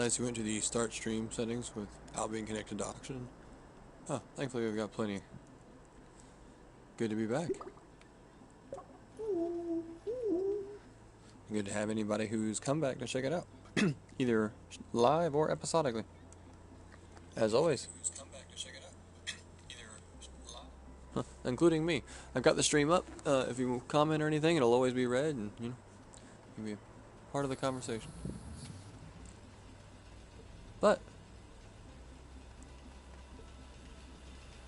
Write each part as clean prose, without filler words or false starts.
realized you went to the start stream settings without being connected to oxygen. Oh, thankfully we've got plenty. Good to be back. Good to have anybody who's come back to check it out, either live or episodically. As always. Including me. I've got the stream up. If you comment or anything, it'll always be read, and you'll be a part of the conversation. But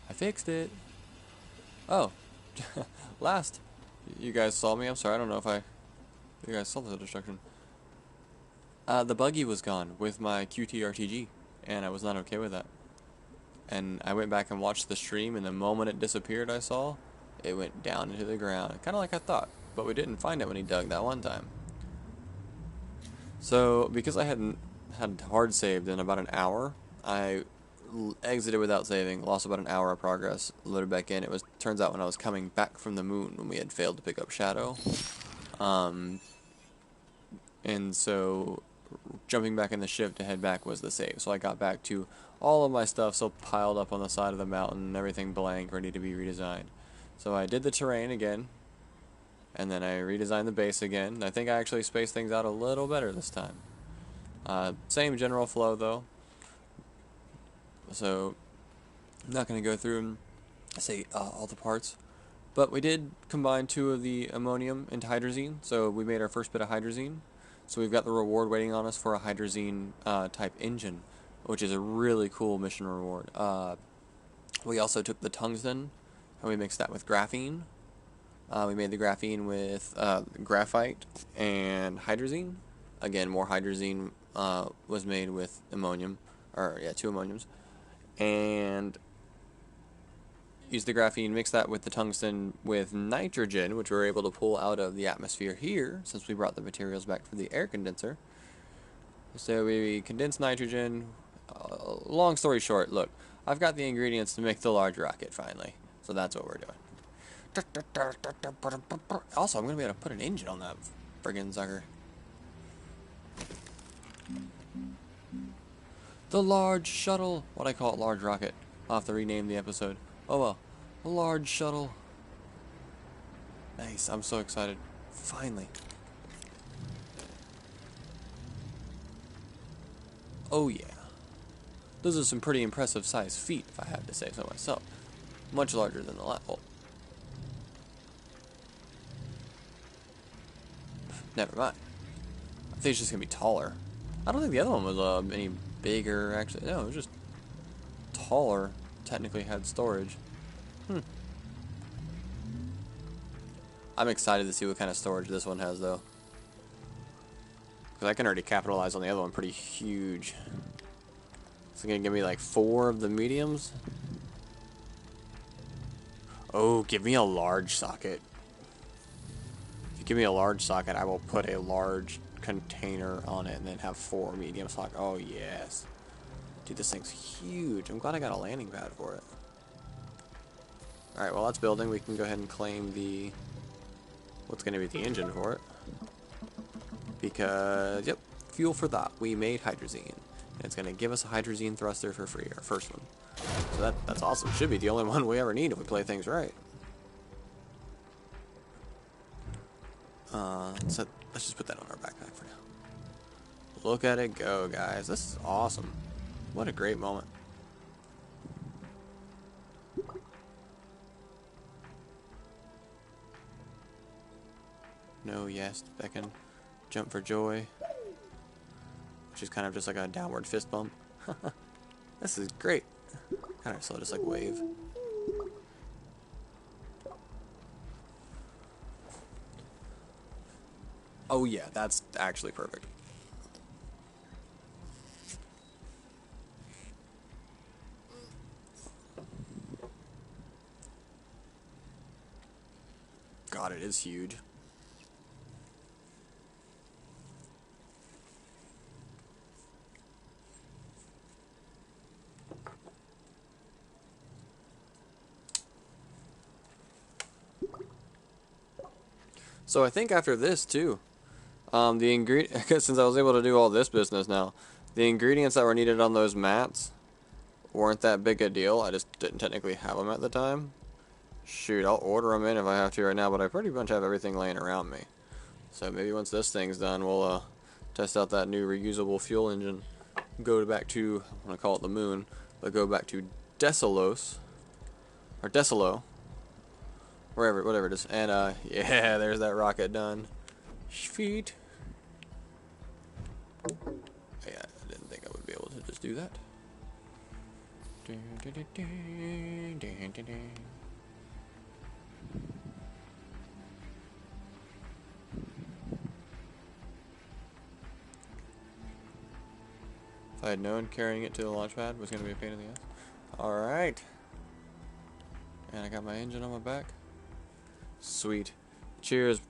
I fixed it. Oh, last you guys saw me. I'm sorry. I don't know if you guys saw the destruction. The buggy was gone with my QTRTG, and I was not okay with that. And I went back and watched the stream, and the moment it disappeared, I saw it went down into the ground, kind of like I thought. But we didn't find it when he dug that one time. So because I hadn't had hard saved in about an hour, I exited without saving, lost about an hour of progress, loaded back in. Turns out when I was coming back from the moon when we had failed to pick up Shadow. And so jumping back in the ship to head back was the save. So I got back to all of my stuff still piled up on the side of the mountain, everything blank, ready to be redesigned. So I did the terrain again, and then I redesigned the base again. I think I actually spaced things out a little better this time. Same general flow though. So I'm not going to go through and say all the parts. But we did combine 2 of the ammonium into hydrazine, so we made our first bit of hydrazine. So we've got the reward waiting on us for a hydrazine type engine, which is a really cool mission reward. We also took the tungsten and we mixed that with graphene. We made the graphene with graphite and hydrazine. Again, more hydrazine was made with ammonium, 2 ammoniums. And used the graphene, mixed that with the tungsten with nitrogen, which we were able to pull out of the atmosphere here, since we brought the materials back for the air condenser. So we condensed nitrogen. Long story short, look, I've got the ingredients to make the large rocket finally. So that's what we're doing. Also, I'm going to be able to put an engine on that friggin' sucker. The large shuttle. What I call it, large rocket. I'll have to rename the episode. Oh well, a large shuttle. Nice, I'm so excited. Finally. Oh yeah. Those are some pretty impressive sized feet, if I have to say so myself. Much larger than the last. Oh. Never mind. I think it's just gonna be taller. I don't think the other one was any bigger, actually. No, it was just taller. Technically had storage. I'm excited to see what kind of storage this one has, though. Because I can already capitalize on the other one pretty huge. It's going to give me like 4 of the mediums. Oh, give me a large socket. If you give me a large socket, I will put a large container on it and then have 4 medium sockets. Oh, yes. Dude, this thing's huge. I'm glad I got a landing pad for it. Alright, well, that's building. We can go ahead and claim the... what's going to be the engine for it. Because, yep, fuel for that. We made hydrazine. And it's going to give us a hydrazine thruster for free, our first one. So that's awesome. Should be the only one we ever need if we play things right. So let's just put that on our backpack for now. Look at it go, guys. This is awesome. What a great moment. No, yes, beckon, jump for joy. Which is kind of just like a downward fist bump. This is great. Kind of slow, just like wave. Oh yeah, that's actually perfect. God, it is huge. So I think after this too, the ingredient, since I was able to do all this business now, The ingredients that were needed on those mats weren't that big a deal. I just didn't technically have them at the time. Shoot, I'll order them in if I have to right now, but I pretty much have everything laying around me. So maybe once this thing's done, we'll test out that new reusable fuel engine. Go back to, I'm going to call it the moon, but go back to Desalos, or Desalo, whatever it is. And yeah, there's that rocket done. Sweet. Yeah, I didn't think I would be able to just do that. If I had known carrying it to the launch pad was going to be a pain in the ass. Alright. And I got my engine on my back. Sweet. Cheers.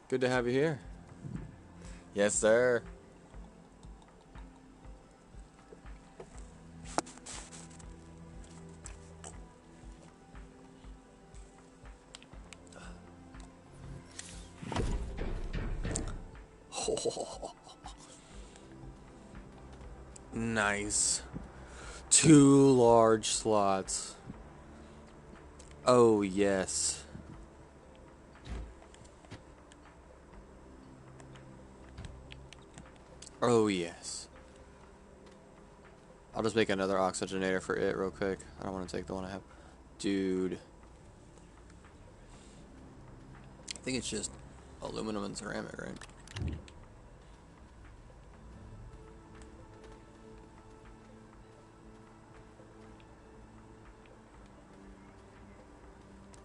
Good to have you here. Yes, sir. Nice. 2 large slots. Oh, yes. Oh, yes. I'll just make another oxygenator for it real quick. I don't want to take the one I have. Dude. I think it's just aluminum and ceramic, right?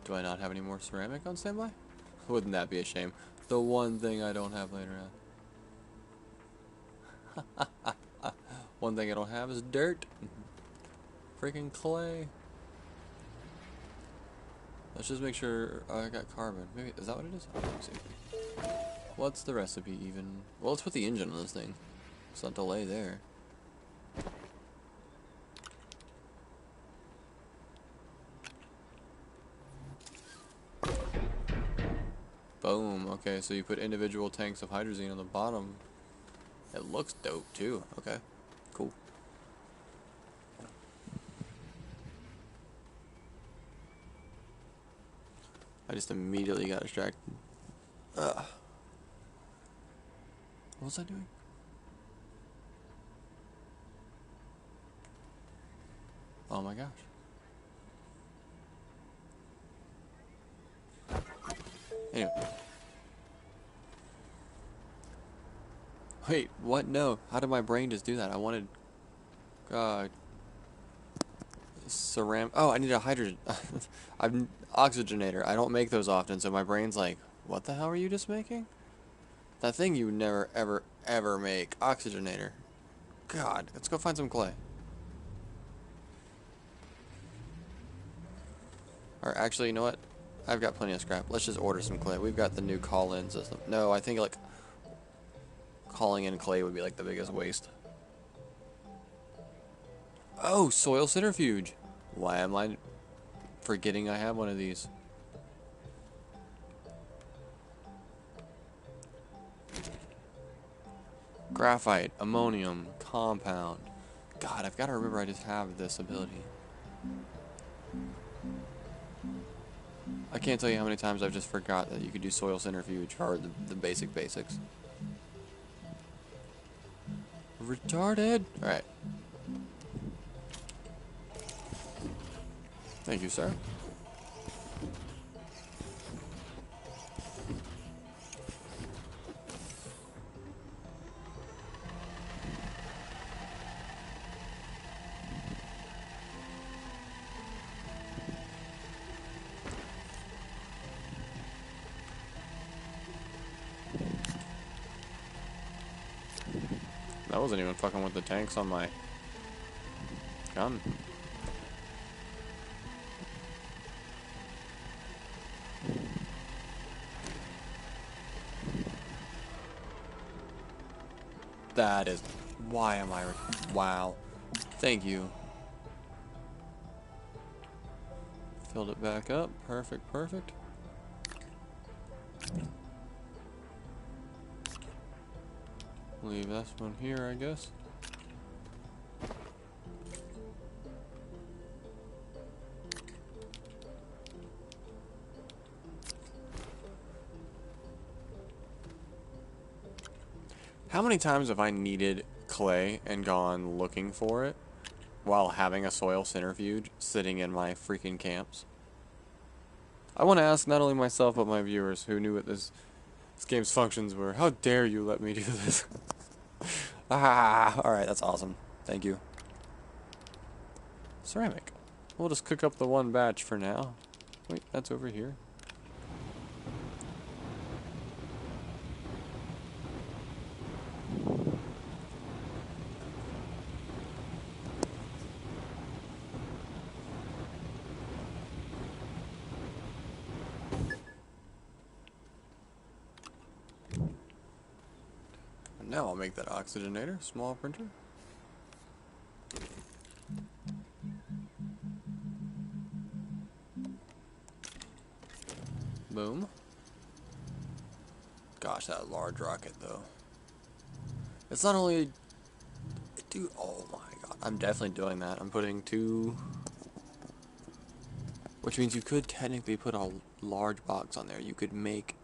Do I not have any more ceramic on standby? Wouldn't that be a shame? The one thing I don't have later on. One thing I don't have is dirt. Freaking clay. Let's just make sure I got carbon. Maybe, is that what it is? Oh, let me see. What's the recipe even? Well, let's put the engine on this thing. It's not delay there. Boom. Okay, so you put individual tanks of hydrazine on the bottom. It looks dope too. Okay, cool. I just immediately got distracted. What was I doing? Oh my gosh. Anyway. Wait, what? No. How did my brain just do that? I wanted... Oh, I need a hydrogen... I'm oxygenator. I don't make those often, so my brain's like, what the hell are you just making? That thing you never, ever, ever make. Oxygenator. God, let's go find some clay. Or actually, you know what? I've got plenty of scrap. Let's just order some clay. We've got the new call-in system. No, I think, like, calling in clay would be, like, the biggest waste. Oh, soil centrifuge. Why am I forgetting I have one of these? Graphite, ammonium, compound. God, I've got to remember I just have this ability. I can't tell you how many times I've just forgot that you could do soil centrifuge, or the basics. Retarded! Alright. Thank you, sir. That wasn't even fucking with the tanks on my gun. That is... Why am I... Wow. Thank you. Filled it back up. Perfect, perfect. Leave this one here, I guess. How many times have I needed clay and gone looking for it while having a soil centrifuge sitting in my freaking camps? I want to ask not only myself but my viewers who knew what this game's functions were. How dare you let me do this? Alright, that's awesome. Thank you. Ceramic. We'll just cook up the one batch for now. Wait, that's over here. Now I'll make that oxygenator, small printer. Boom. Gosh, that large rocket though. It's not only... Dude, oh my god. I'm definitely doing that. I'm putting 2... Which means you could technically put a large box on there. You could make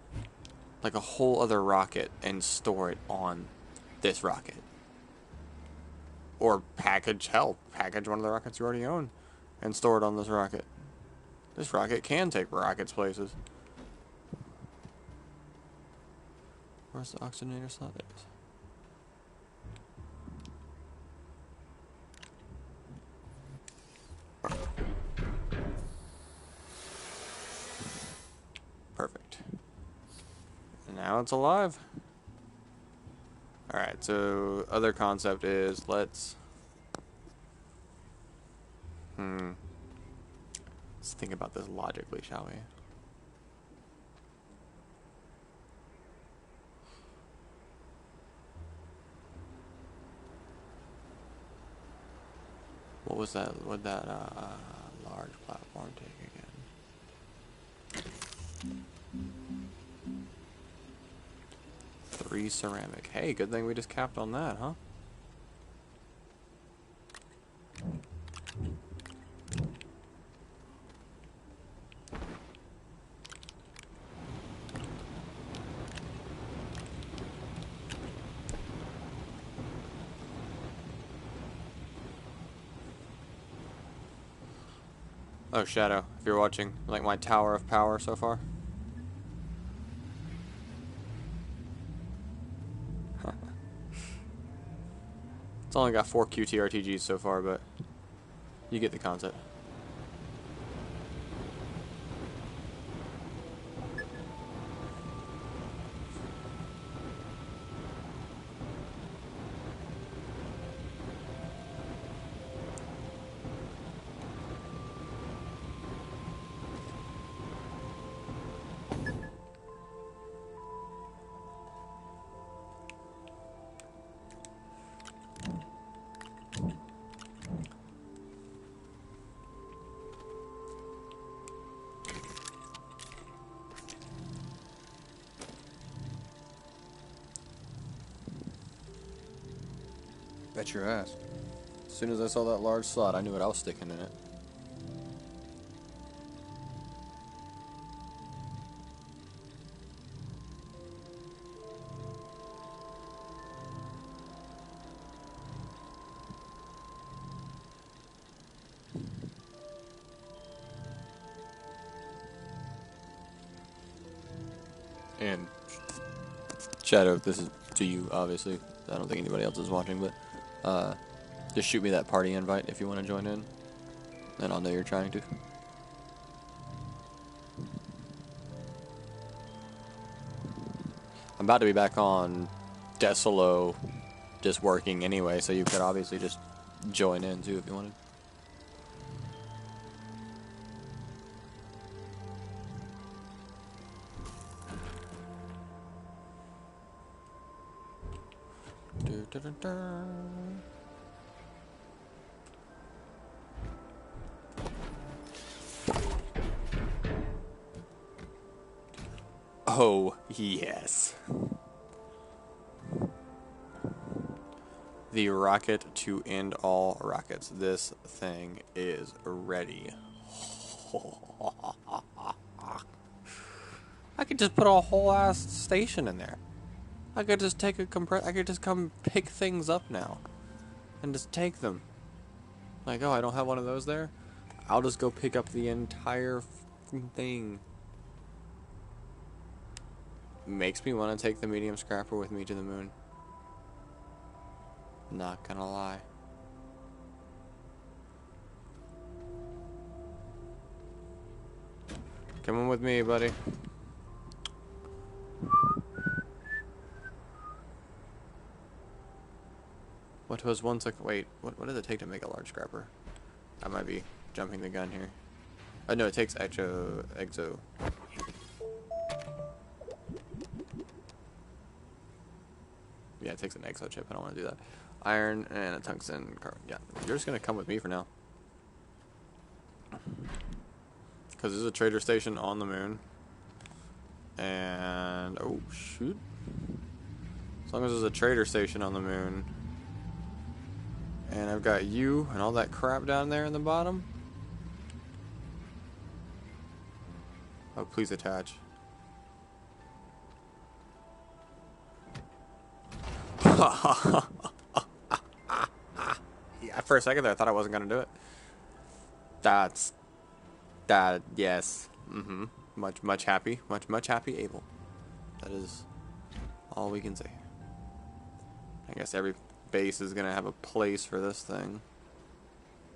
like a whole other rocket and store it on this rocket. Or package one of the rockets you already own and store it on this rocket. This rocket can take rockets places. Where's the oxygenator slot? There it is. Perfect. And now it's alive. Alright, so other concept is let's think about this logically, shall we? What was that? Would that large platform take again? 3 ceramic. Hey, good thing we just capped on that, huh? Oh, Shadow, if you're watching, like my tower of power so far. It's only got 4 QTRTGs so far, but you get the concept. Bet your ass. As soon as I saw that large slot, I knew what I was sticking in it. And Shadow, this is to you, obviously. I don't think anybody else is watching, but just shoot me that party invite if you want to join in, and I'll know you're trying to. I'm about to be back on Desolo, just working anyway, so you could obviously just join in too if you wanted. Oh, yes. The rocket to end all rockets. This thing is ready. I could just put a whole ass station in there. I could just take a I could just come pick things up now. And just take them. Like, oh, I don't have one of those there? I'll just go pick up the entire thing. Makes me want to take the medium scrapper with me to the moon. Not gonna lie. Come on with me, buddy. What was once a... Wait, what does it take to make a large scrapper? I might be jumping the gun here. Oh, no, it takes exo. Yeah, it takes an exo chip. I don't want to do that. Iron and a tungsten carbon. Yeah, you're just going to come with me for now. Because there's a trader station on the moon. And... oh, shoot. As long as there's a trader station on the moon. And I've got you and all that crap down there in the bottom. Oh, please attach. Yeah, for a second there, I thought I wasn't going to do it. Yes. Much happy. Much happy, Abel. That is all we can say. I guess every base is going to have a place for this thing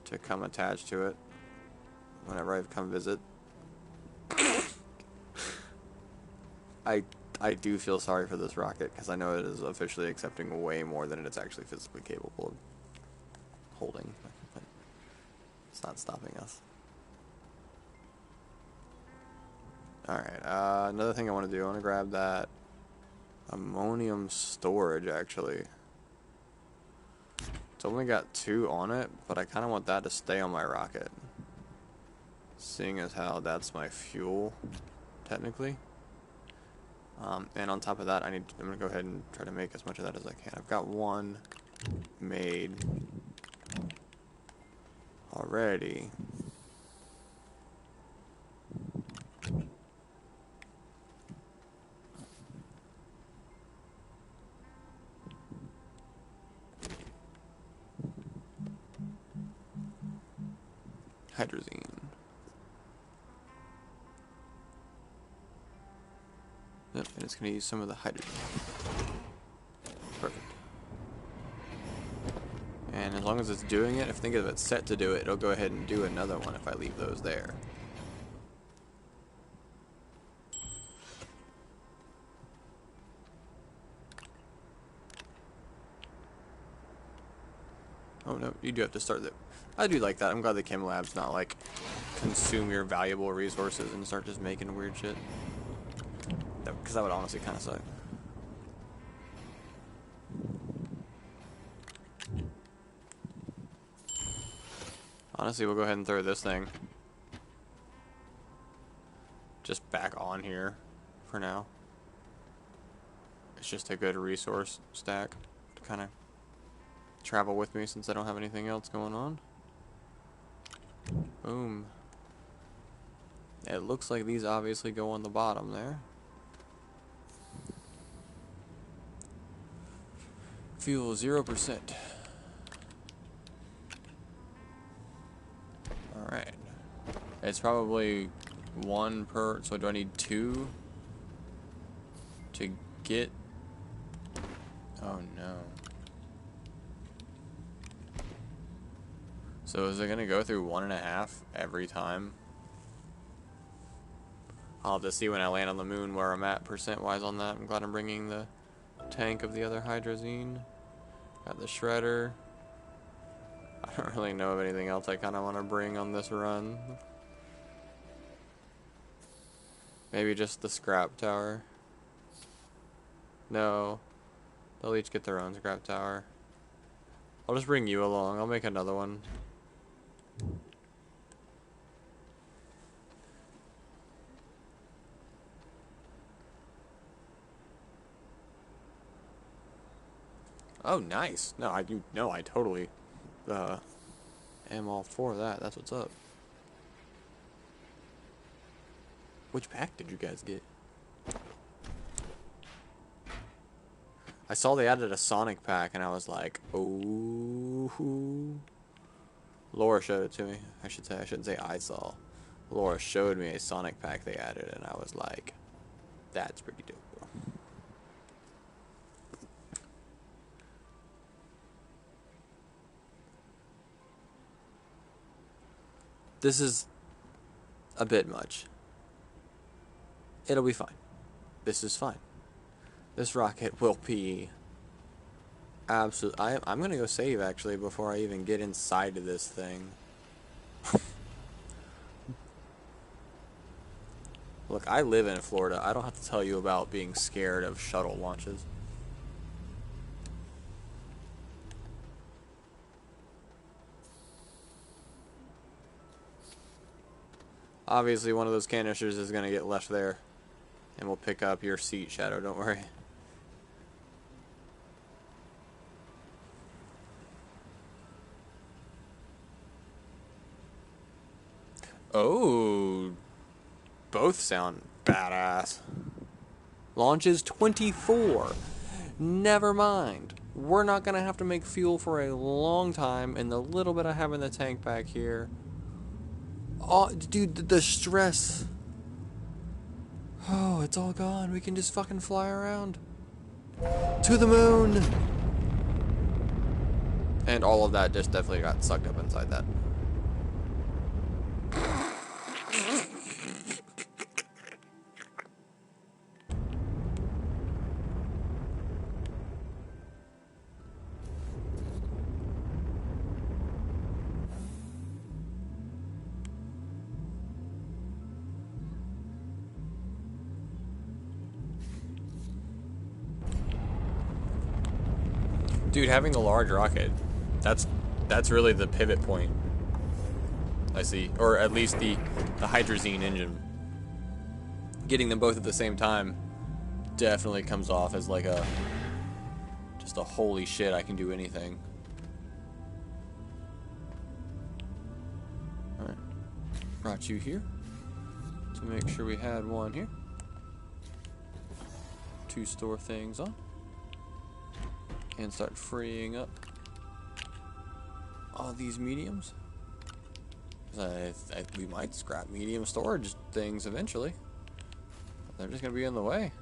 to come attach to it whenever I come visit. I do feel sorry for this rocket because I know it is officially accepting way more than it's actually physically capable of holding. But it's not stopping us. Alright, another thing I want to do, I want to grab that ammonium storage actually. It's only got 2 on it, but I kind of want that to stay on my rocket. Seeing as how that's my fuel, technically. And on top of that, I'm going to go ahead and try to make as much of that as I can. I've got 1 made already. Hydrazine. Yep, and it's going to use some of the hydrogen. Perfect. And as long as it's doing it, if think of it set to do it, it'll go ahead and do another one if I leave those there. Oh no, you do have to start that. I do like that. I'm glad the Chem Lab's not like consume your valuable resources and start just making weird shit. Because that would honestly kind of suck. Honestly, we'll go ahead and throw this thing just back on here for now. It's just a good resource stack to kind of travel with me since I don't have anything else going on. Boom. It looks like these obviously go on the bottom there. Fuel 0%. Alright. It's probably 1 per, so do I need 2 to get? Oh no. So is it going to go through 1.5 every time? I'll have to see when I land on the moon where I'm at percent-wise on that. I'm glad I'm bringing the tank of the other hydrazine. Got the shredder. I don't really know of anything else I kind of want to bring on this run. Maybe just the scrap tower. No. They'll each get their own scrap tower. I'll just bring you along. I'll make another one. Oh, nice. No, I totally am all for that. That's what's up. Which pack did you guys get? I saw they added a Sonic pack, and I was like, oh. Laura showed it to me. I shouldn't say I saw. Laura showed me a Sonic pack they added, and I was like, that's pretty dope. This is a bit much. It'll be fine. This is fine. This rocket will be absolute. I'm gonna go save actually before I even get inside of this thing. Look, I live in Florida. I don't have to tell you about being scared of shuttle launches. Obviously, one of those canisters is gonna get left there, and we'll pick up your seat, Shadow. Don't worry. Oh, both sound badass. Launches 24. Never mind. We're not going to have to make fuel for a long time, and the little bit I have in the tank back here. Oh, dude, the stress. Oh, it's all gone. We can just fucking fly around. To the moon. And all of that just definitely got sucked up inside that. Dude, having the large rocket, that's really the pivot point. I see, or at least the hydrazine engine. Getting them both at the same time definitely comes off as like just a holy shit, I can do anything. All right, brought you here to make sure we had one here to store things on. And start freeing up all these mediums. We might scrap medium storage things eventually. They're just going to be in the way.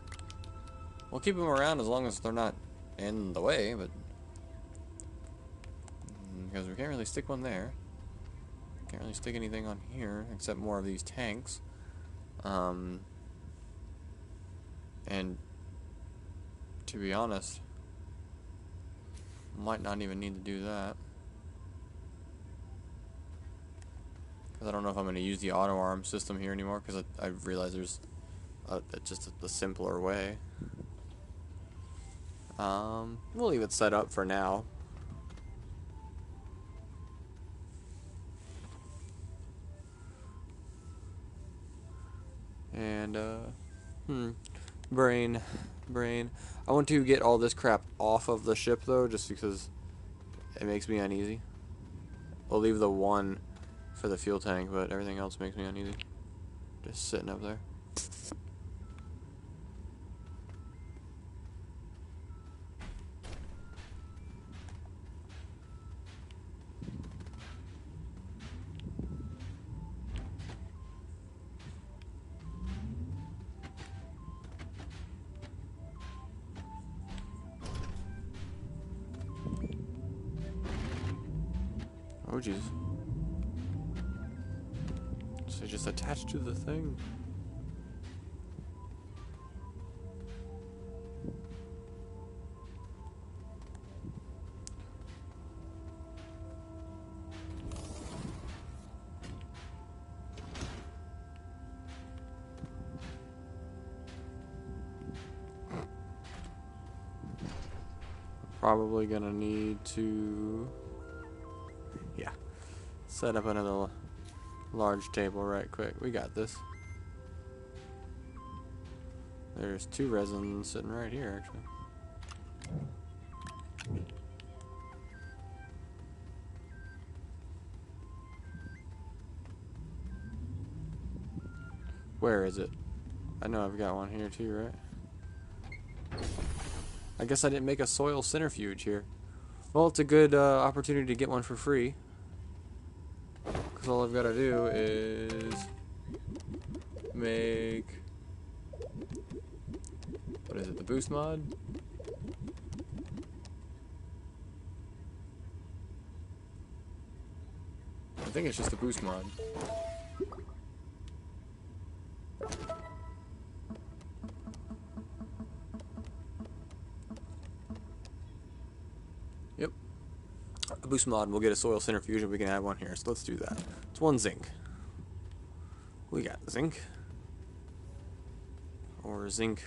We'll keep them around as long as they're not in the way, but because we can't really stick one there. Can't really stick anything on here except more of these tanks. And to be honest, might not even need to do that. Because I don't know if I'm going to use the auto arm system here anymore, because I realize there's just a simpler way. We'll leave it set up for now. And, brain. I want to get all this crap off of the ship, though, just because it makes me uneasy. We'll leave the one for the fuel tank, but everything else makes me uneasy. Just sitting up there. Oh, jeez. So just attached to the thing. Probably gonna need to, yeah, set up another large table right quick. We got this. There's 2 resins sitting right here, actually. Where is it? I know I've got one here too, right? I guess I didn't make a soil centrifuge here. Well, it's a good opportunity to get one for free. Because all I've got to do is make... What is it, the boost mod? I think it's just the boost mod. Yep. A boost mod, we'll get a soil centrifuge and we can add one here. So let's do that. It's 1 zinc. We got zinc. Or zinc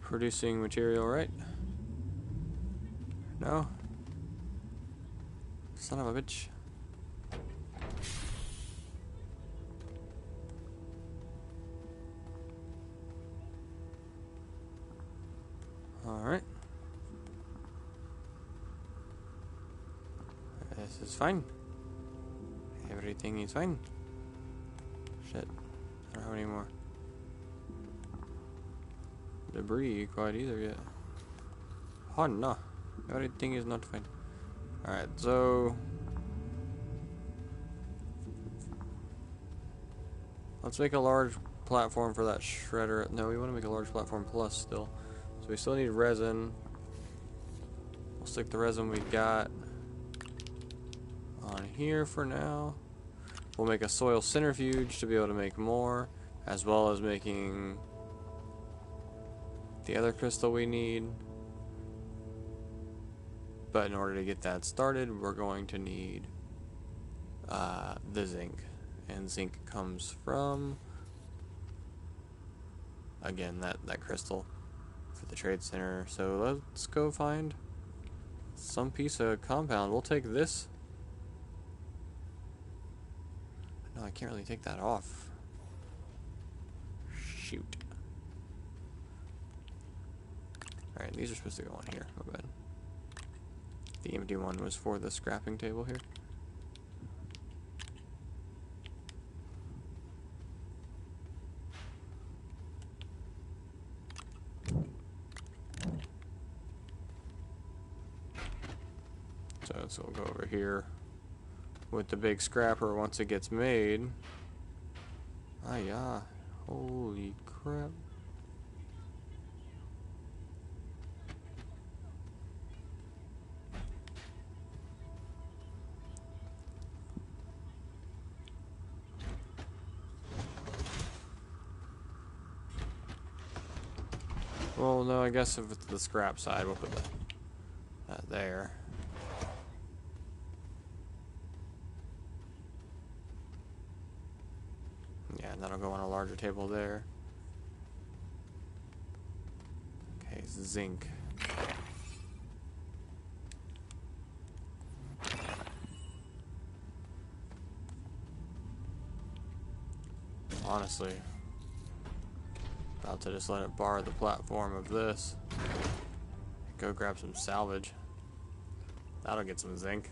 producing material, right? No? Son of a bitch. Alright. This is fine. Everything is fine. Shit. I don't have any more debris quite either yet. Oh no. Everything is not fine. Alright, so let's make a large platform for that shredder. No, we want to make a large platform plus still. So we still need resin. We'll stick the resin we got on here for now. We'll make a soil centrifuge to be able to make more, as well as making the other crystal we need. But in order to get that started, we're going to need the zinc. And zinc comes from, again, that crystal for the trade center. So let's go find some piece of compound. We'll take this. No, I can't really take that off. Shoot. Alright, these are supposed to go on here. My bad. The empty one was for the scrapping table here. So we'll go over here with the big scrapper once it gets made. Ah, yeah. Holy crap. Well, no, I guess if it's the scrap side, we'll put that there. Yeah, and that'll go on a larger table there. Okay, zinc. Honestly, about to just let it borrow the platform of this. Go grab some salvage. That'll get some zinc.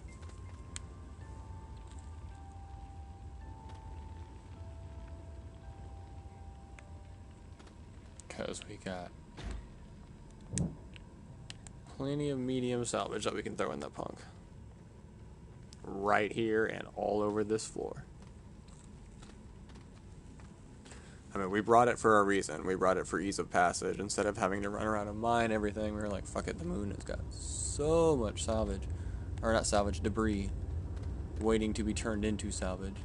Because we got plenty of medium salvage that we can throw in that punk. Right here and all over this floor. I mean, we brought it for a reason. We brought it for ease of passage. Instead of having to run around and mine everything, we were like, fuck it, the moon has got so much salvage. Or not salvage, debris. Waiting to be turned into salvage.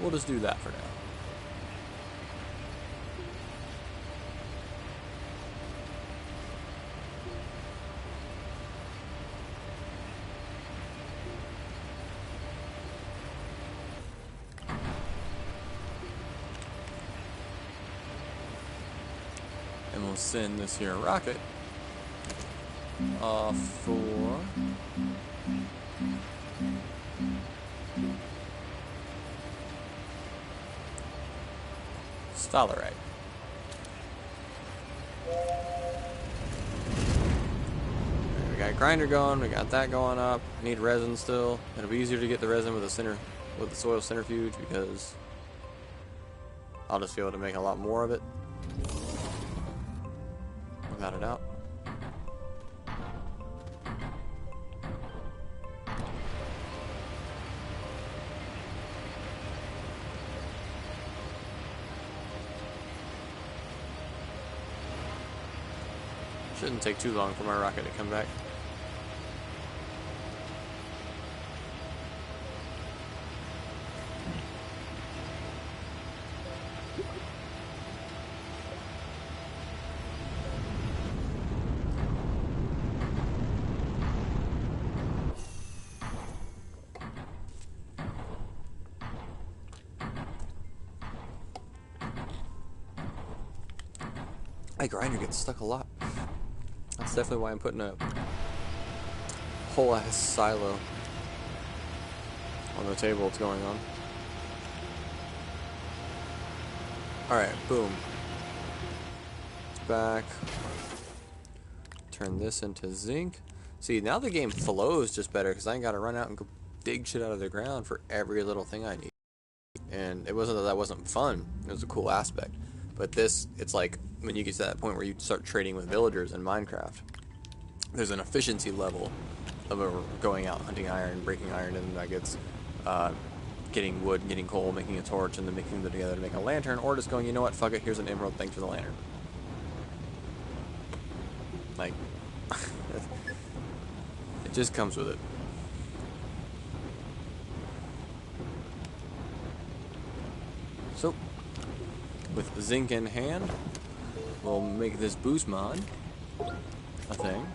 We'll just do that for now. And we'll send this here rocket off for Stalarite. There we we got grinder going, we got that going up. Need resin still. It'll be easier to get the resin with the soil centrifuge because I'll just be able to make a lot more of it. Without a doubt. Shouldn't take too long for my rocket to come back. My grinder gets stuck a lot. That's definitely why I'm putting a whole ass silo on the table. What's going on? Alright, boom. It's back. Turn this into zinc. See, now the game flows just better because I ain't got to run out and go dig shit out of the ground for every little thing I need. And it wasn't that wasn't fun. It was a cool aspect. But this, it's like when you get to that point where you start trading with villagers in Minecraft, there's an efficiency level of going out hunting iron, breaking iron into nuggets, getting wood, getting coal, making a torch, and then mixing them together to make a lantern, or just going, you know what, fuck it, here's an emerald, thanks for the lantern. Like, it just comes with it. So, with zinc in hand, we'll make this boost mod a thing.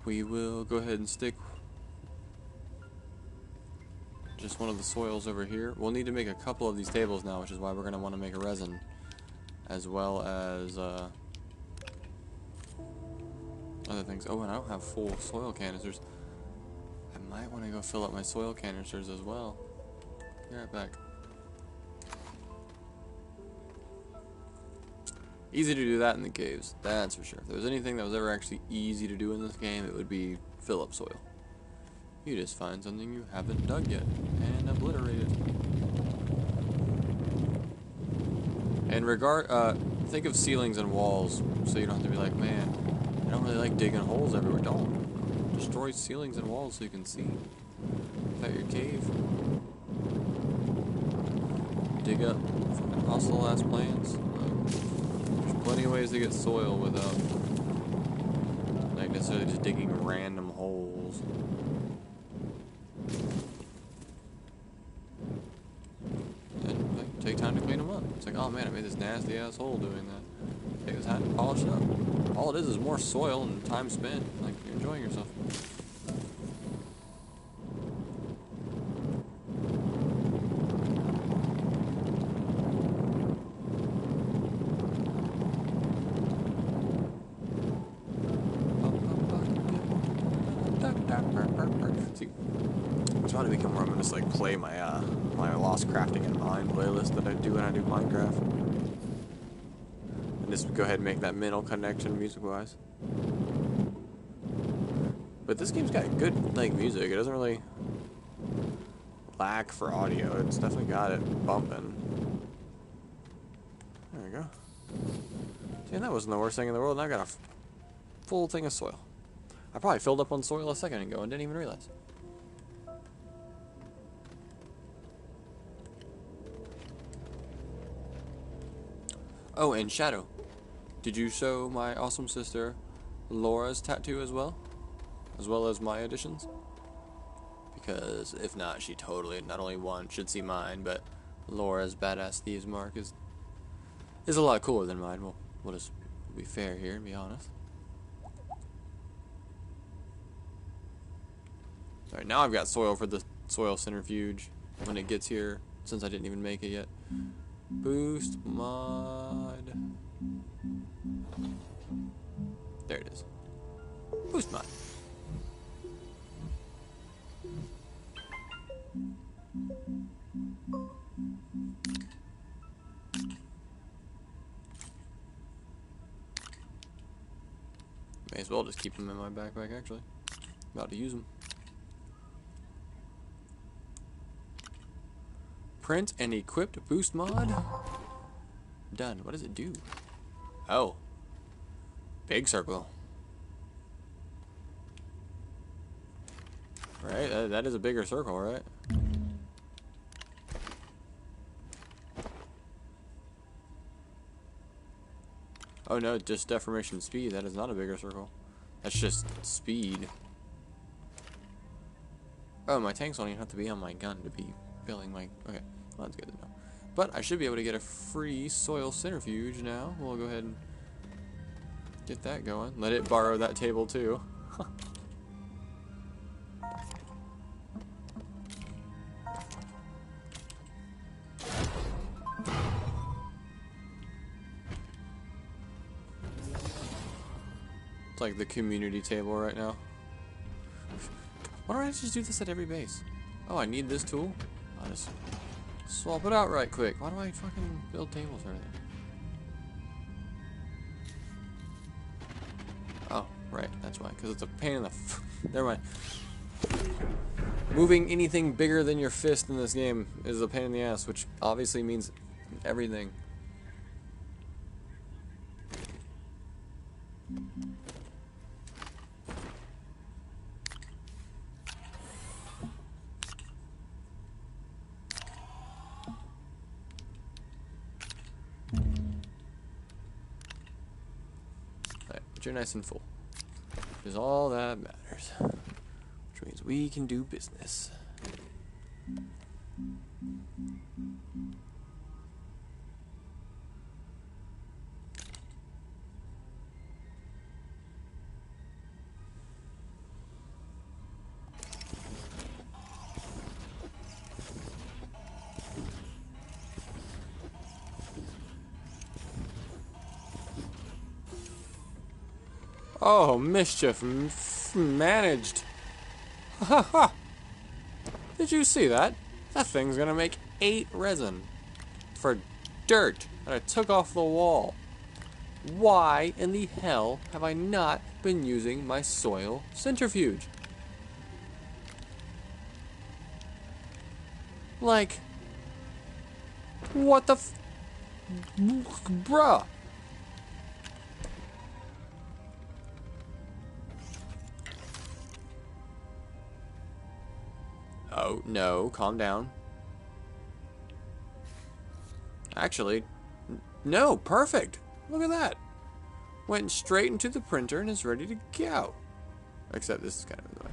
We will go ahead and stick just one of the soils over here. We'll need to make a couple of these tables now, which is why we're going to want to make a resin, as well as other things. Oh, and I don't have full soil canisters. I might want to go fill up my soil canisters as well. Be right back. Easy to do that in the caves, that's for sure. If there was anything that was ever actually easy to do in this game, it would be fill up soil. You just find something you haven't dug yet and obliterate it. And think of ceilings and walls, so you don't have to be like, man, I don't really like digging holes everywhere. Don't. Destroy ceilings and walls so you can see. Without your cave. Dig up hostile ass plants. There's plenty of ways to get soil without like necessarily just digging random holes. And like, take time to clean them up. It's like, oh man, I made this nasty ass hole doing that. Take the time to polish it up. All it is more soil and time spent. Like, you're enjoying yourself. See, it's about to become where I'm gonna just like play my my Lost Crafting and Mine playlist that I do when I do Minecraft, and just go ahead and make that mental connection music-wise. But this game's got good like music. It doesn't really lack for audio. It's definitely got it bumping. There we go. See, and that wasn't the worst thing in the world. Now I got a full thing of soil. I probably filled up on soil a second ago and didn't even realize. Oh, and Shadow, did you show my awesome sister Laura's tattoo as well as my additions? Because if not, she totally not only should see mine, but Laura's badass thieves mark is a lot cooler than mine. We'll just be fair here and be honest. Alright, now I've got soil for the soil centrifuge when it gets here, since I didn't even make it yet. Boost mod. There it is. Boost mod. May as well just keep them in my backpack, actually. About to use them. Print and equipped boost mod. Done. What does it do? Oh. Big circle. Right, that is a bigger circle, right? Oh no, just deformation speed. That is not a bigger circle. That's just speed. Oh, my tanks don't even have to be on my gun to be filling my... Okay, well, that's good to know. But I should be able to get a free soil centrifuge now. We'll go ahead and get that going. Let it borrow that table too. It's like the community table right now. Why don't I just do this at every base? Oh, I need this tool? I'll just swap it out right quick. Why do I fucking build tables for everything? Oh, right, that's why. Because it's a pain in the never mind. Moving anything bigger than your fist in this game is a pain in the ass, which obviously means everything. Alright, but you're nice and full. Which is all that matters. Which means we can do business. Oh, mischief managed. Ha ha! Did you see that? That thing's gonna make 8 resin for dirt that I took off the wall. Why in the hell have I not been using my soil centrifuge? Like, what the bruh? Oh, no, calm down. Actually, no, perfect. Look at that. Went straight into the printer and is ready to go. Except this is kind of in the way.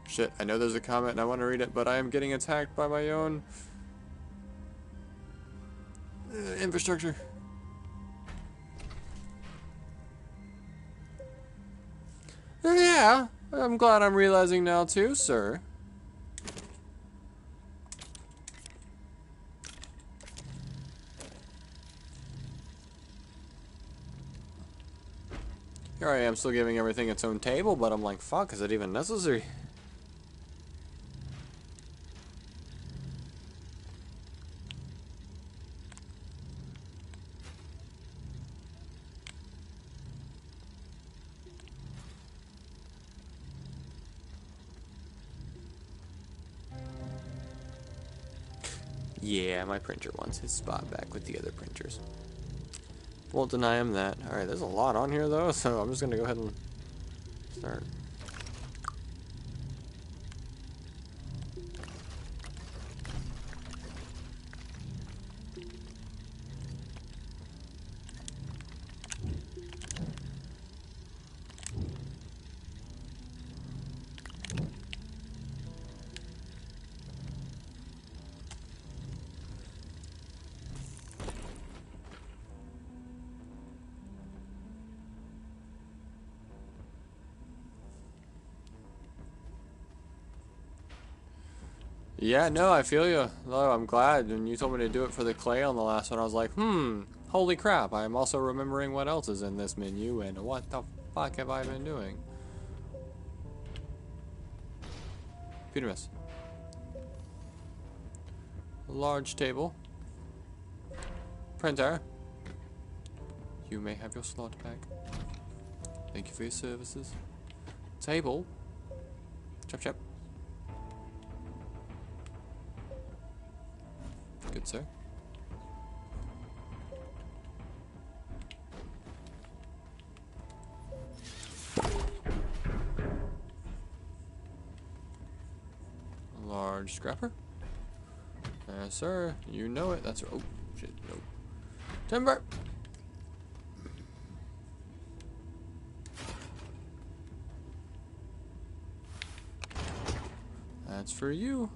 Shit, I know there's a comment and I want to read it, but I am getting attacked by my own infrastructure. Yeah, I'm glad I'm realizing now too, sir. Here I am still giving everything its own table, but I'm like, fuck, is it even necessary? Yeah, my printer wants his spot back with the other printers. Won't deny him that. Alright, there's a lot on here though, so I'm just gonna go ahead and start. Yeah, no, I feel you. No, I'm glad. When you told me to do it for the clay on the last one, I was like, holy crap. I'm also remembering what else is in this menu, and what the fuck have I been doing? Computer mess. Large table. Printer. You may have your slot back. Thank you for your services. Table. Chop chop. Good, sir. Large scrapper. Yes, sir. You know it. That's right. Oh, shit. Nope. Timber. That's for you.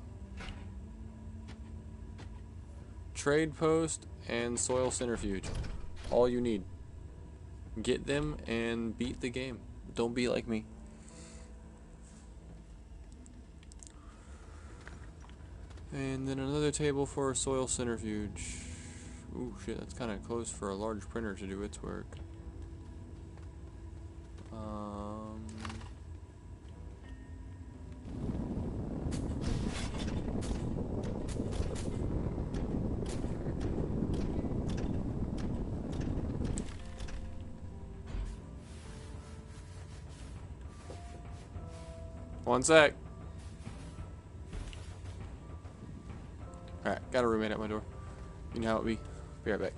Trade post and soil centrifuge. All you need. Get them and beat the game. Don't be like me. And then another table for a soil centrifuge. Ooh, shit, that's kind of close for a large printer to do its work. One sec. Alright, got a roommate at my door. You know how it be. Be right back.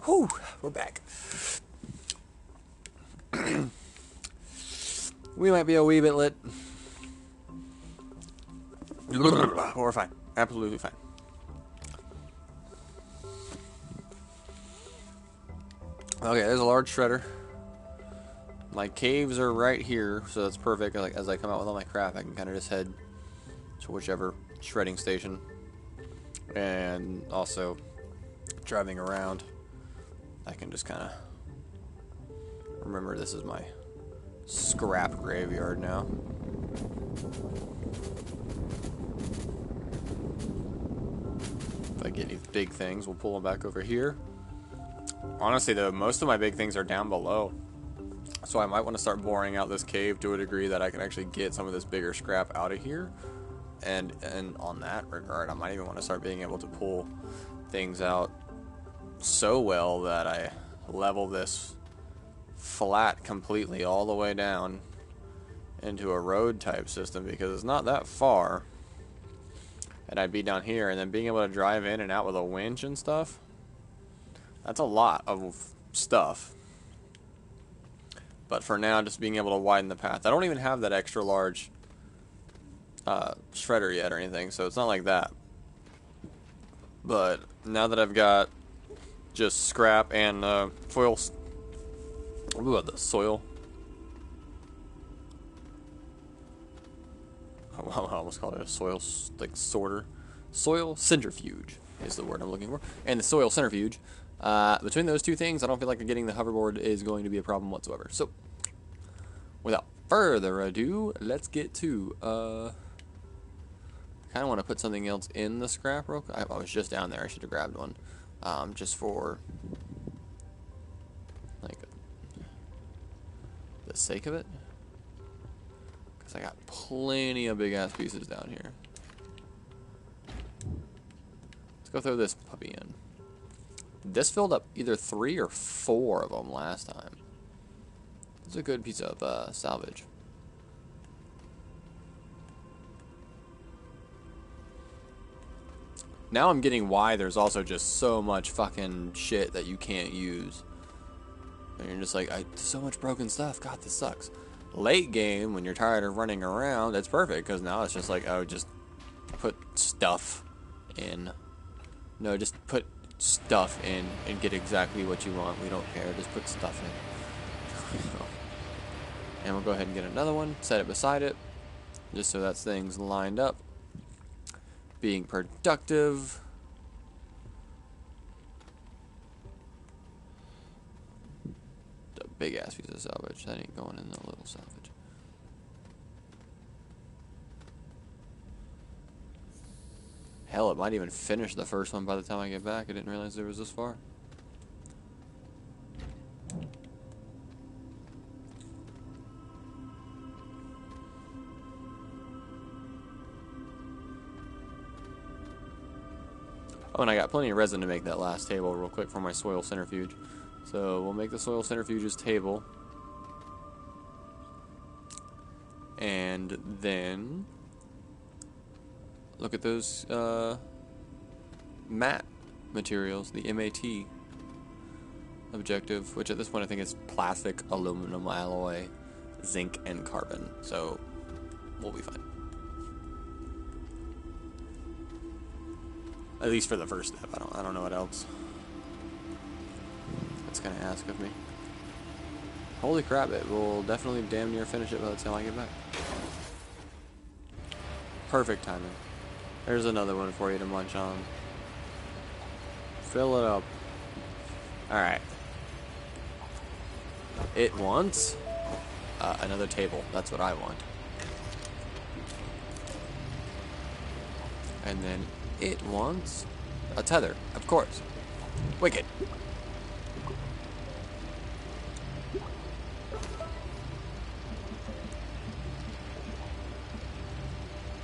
Whew, we're back. We might be a wee bit lit. We're fine. Absolutely fine. Okay, there's a large shredder. My caves are right here, so that's perfect. Like, as I come out with all my crap, I can kind of just head to whichever shredding station. And also, driving around, I can just kind of remember this is my scrap graveyard now. If I get any big things, we'll pull them back over here. Honestly, though, most of my big things are down below. So I might want to start boring out this cave to a degree that I can actually get some of this bigger scrap out of here. And on that regard, I might even want to start being able to pull things out so well that I level this flat completely all the way down into a road type system, because it's not that far. And I'd be down here, and then being able to drive in and out with a winch and stuff. That's a lot of stuff. But for now, just being able to widen the path. I don't even have that extra large shredder yet or anything, so it's not like that. But now that I've got just scrap and foil, what about the soil? I almost called it a soil sorter. Soil centrifuge is the word I'm looking for, and the soil centrifuge. Between those two things, I don't feel like getting the hoverboard is going to be a problem whatsoever. So, without further ado, let's get to kind of want to put something else in the scrap real quick. I was just down there. I should have grabbed one. Just for like the sake of it. Because I got plenty of big ass pieces down here. Let's go throw this puppy in. This filled up either 3 or 4 of them last time. It's a good piece of salvage. Now I'm getting why there's also just so much fucking shit that you can't use. And you're just like, there's so much broken stuff. God, this sucks. Late game, when you're tired of running around, it's perfect, because now it's just like, oh, just put stuff in. No, just put stuff in and get exactly what you want. We don't care. Just put stuff in. And we'll go ahead and get another one, set it beside it, just so that thing's lined up. Being productive. The big ass piece of salvage. That ain't going in the little salvage. Hell, it might even finish the first one by the time I get back. I didn't realize there was this far. Oh, and I got plenty of resin to make that last table real quick for my soil centrifuge. So we'll make the soil centrifuge's table. And then look at those matte materials, the MAT objective, which at this point I think is plastic, aluminum alloy, zinc, and carbon. So we'll be fine. At least for the first step. I don't know what else it's gonna ask of me. Holy crap, it will definitely damn near finish it by the time I get back. Perfect timing. There's another one for you to munch on. Fill it up. Alright. It wants another table. That's what I want. And then it wants a tether, of course. Wicked.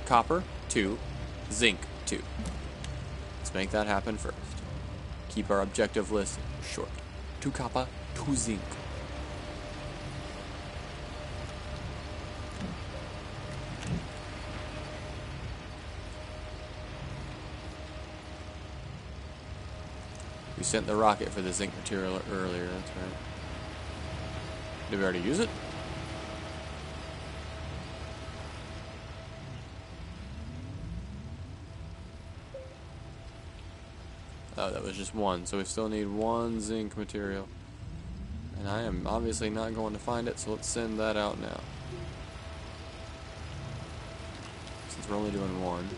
Copper, 2. Zinc, 2. Let's make that happen first. Keep our objective list short. 2 copper, 2 zinc. We sent the rocket for the zinc material earlier, that's right. Did we already use it? Oh, that was just one, so we still need 1 zinc material. And I am obviously not going to find it, so let's send that out now. Since we're only doing 1.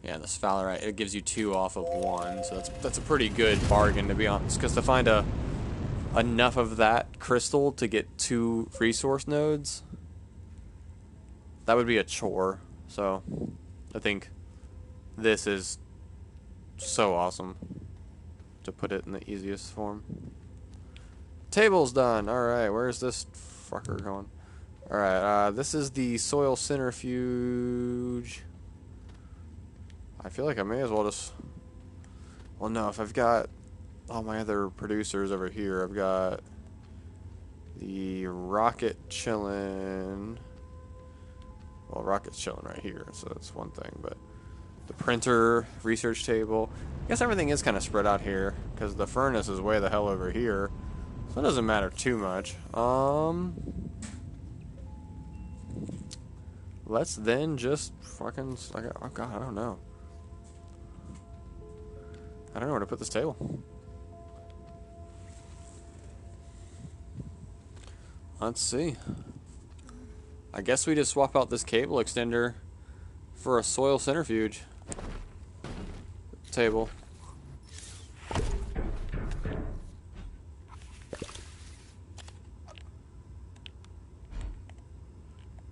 Yeah, the sphalerite, it gives you 2 off of 1, so that's a pretty good bargain, to be honest, because to find enough of that crystal to get 2 resource nodes, that would be a chore. So I think this is so awesome to put it in the easiest form. Table's done. Alright, where's this fucker going? Alright, this is the soil centrifuge. I feel like I may as well just... Well, no, if I've got all my other producers over here, I've got the rocket chillin'. Well, rocket's chilling right here, so that's one thing, but the printer, research table, I guess everything is kind of spread out here, because the furnace is way the hell over here, so it doesn't matter too much. Let's then just fucking, oh god, I don't know. I don't know where to put this table. Let's see. I guess we just swap out this cable extender for a soil centrifuge table.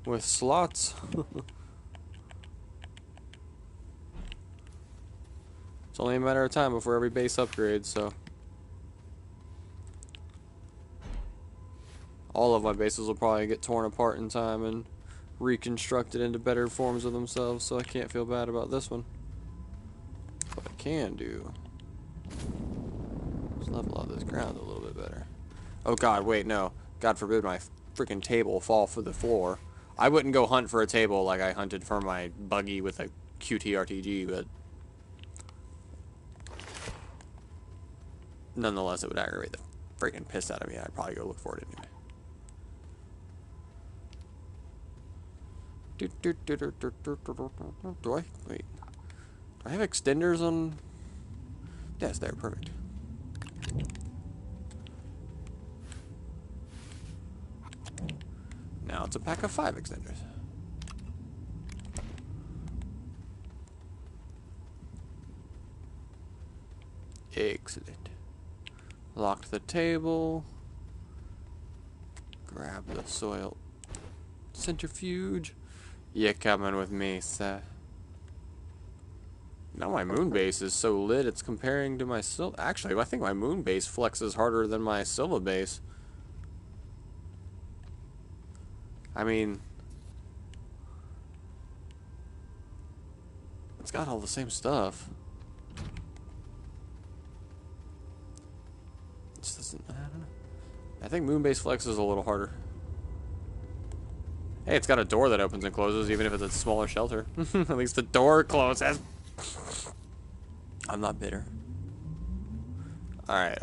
with slots. It's only a matter of time before every base upgrades, so all of my bases will probably get torn apart in time and reconstructed into better forms of themselves, so I can't feel bad about this one. What I can do is level out this ground a little bit better. Oh god, wait, no. God forbid my freaking table fall for the floor. I wouldn't go hunt for a table like I hunted for my buggy with a QTRTG, but nonetheless, it would aggravate the freaking piss out of me. I'd probably go look for it anyway. Do I? Wait. Do I have extenders on? Yes, they're perfect. Now it's a pack of 5 extenders. Excellent. Locked the table. Grab the soil centrifuge. You coming with me, sir? Now my moon base is so lit, it's comparing to my Silva. Actually, I think my moon base flexes harder than my Silva base. I mean, it's got all the same stuff. It just doesn't, I don't know. I think moon base flexes a little harder. Hey, it's got a door that opens and closes, even if it's a smaller shelter. At least the door closes. I'm not bitter. Alright,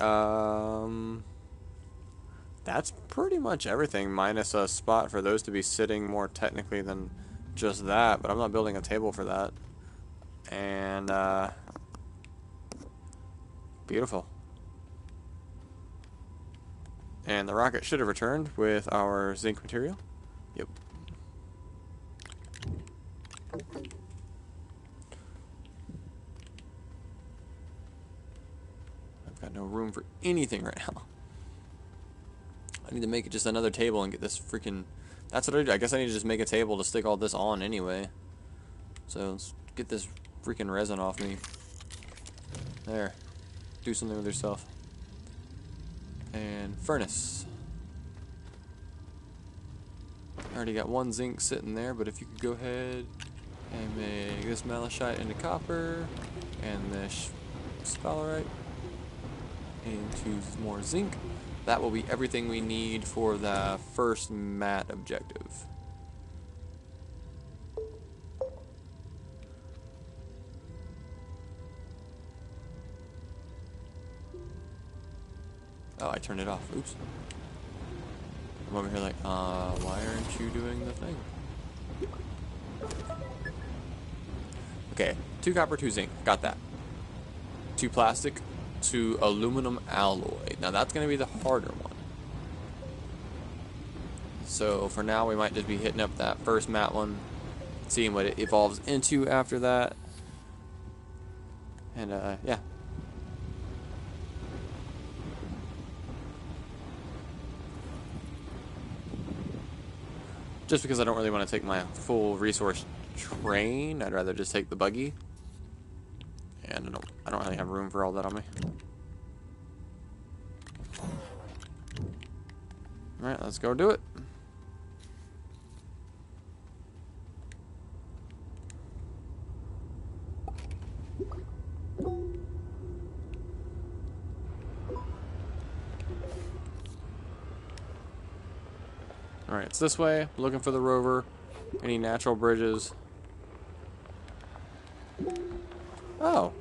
that's pretty much everything, minus a spot for those to be sitting more technically than just that, but I'm not building a table for that. And, beautiful. And the rocket should have returned with our zinc material. Yep. I've got no room for anything right now. I need to make it just another table and get this freaking... That's what I do. I guess I need to just make a table to stick all this on anyway. So let's get this freaking resin off me. There. Do something with yourself. And furnace. I already got 1 zinc sitting there, but if you could go ahead and make this malachite into copper, and this sphalerite into more zinc, that will be everything we need for the first mat objective. Oh, I turned it off. Oops. I'm over here like, why aren't you doing the thing? Okay, 2 copper, 2 zinc. Got that. 2 plastic, 2 aluminum alloy. Now that's going to be the harder one. So for now, we might just be hitting up that first mat one, seeing what it evolves into after that. And, yeah. Just because I don't really want to take my full resource train, I'd rather just take the buggy. And I don't really have room for all that on me. Alright, let's go do it. Alright, it's this way. Looking for the rover. Any natural bridges? Oh.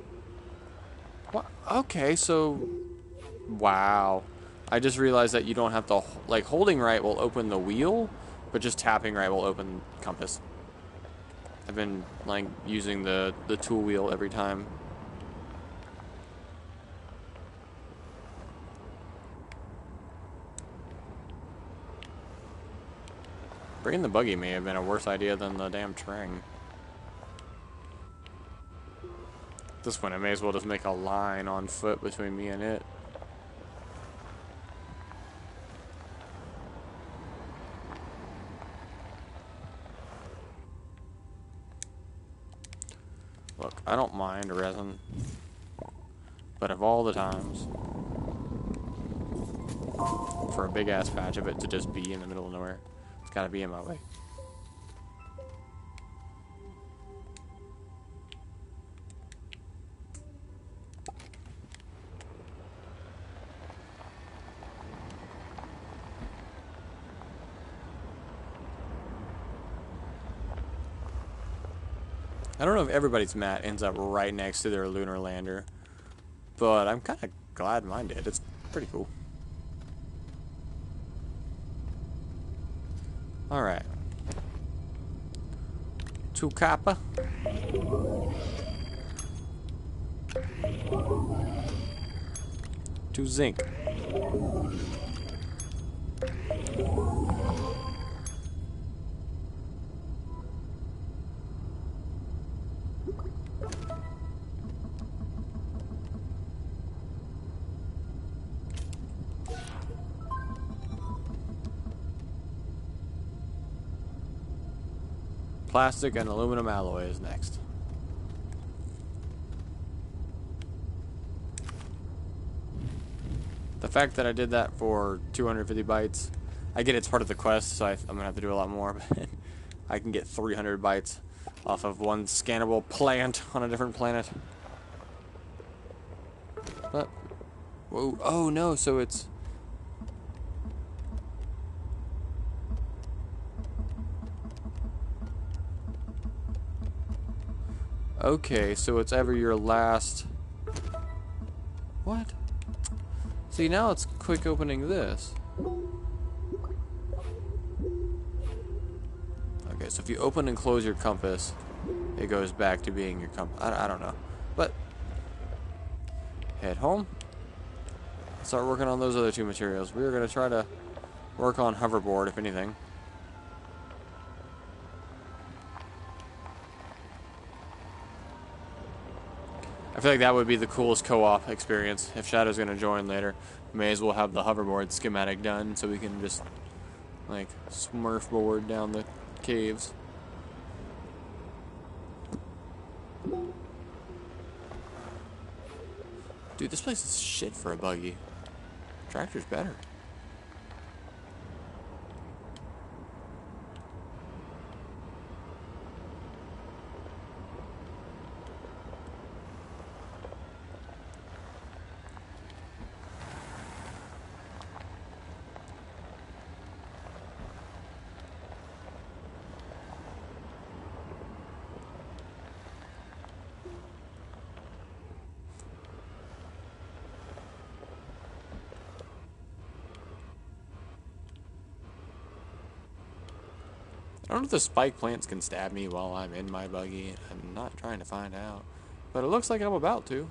What? Okay, so... Wow. I just realized that you don't have to... Like, holding right will open the wheel, but just tapping right will open compass. I've been, like, using the tool wheel every time. Bringing the buggy may have been a worse idea than the damn train. At this point, I may as well just make a line on foot between me and it. Look, I don't mind resin, but of all the times for a big ass patch of it to just be in the middle of nowhere, it's gotta be in my way. I don't know if everybody's mat ends up right next to their lunar lander, but I'm kind of glad mine did. It's pretty cool. Alright. To copper. To zinc. Plastic and aluminum alloy is next. The fact that I did that for 250 bytes, I get it's part of the quest, so I'm going to have to do a lot more, but I can get 300 bytes off of one scannable plant on a different planet. But, whoa, oh no, so it's... Okay, so it's ever your last... What? See, now it's quick opening this. Okay, so if you open and close your compass, it goes back to being your compass. I don't know. But, head home. Start working on those other two materials. We're going to try to work on hoverboard, if anything. I feel like that would be the coolest co-op experience. If Shadow's going to join later, we may as well have the hoverboard schematic done so we can just, like, smurfboard down the caves. Dude, this place is shit for a buggy. Tractor's better. I don't know if the spike plants can stab me while I'm in my buggy. I'm not trying to find out. But it looks like I'm about to.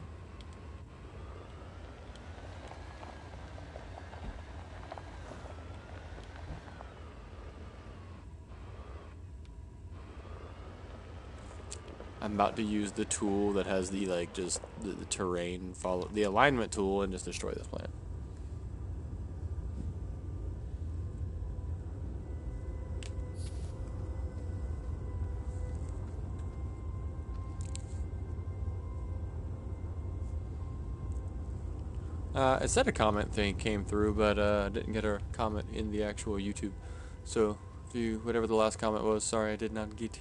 I'm about to use the tool that has the, like, just the terrain follow, the alignment tool, and just destroy this plant. It said a comment thing came through, but didn't get a comment in the actual YouTube. So, if you, whatever the last comment was, sorry I did not get.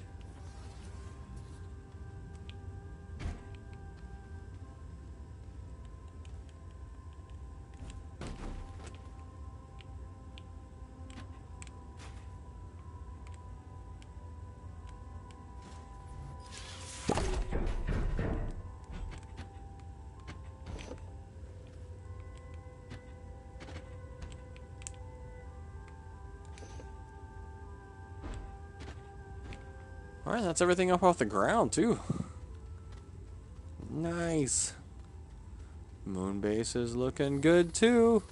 Alright, that's everything up off the ground, too. Nice. Moon base is looking good, too.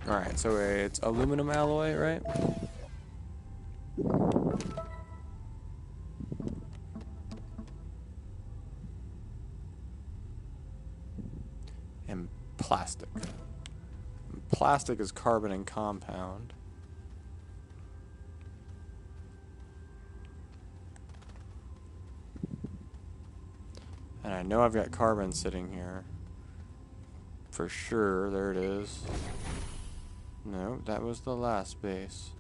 Alright, so it's aluminum alloy, right? and plastic. And plastic is carbon and compound. And I know I've got carbon sitting here. For sure, there it is. No, that was the last base.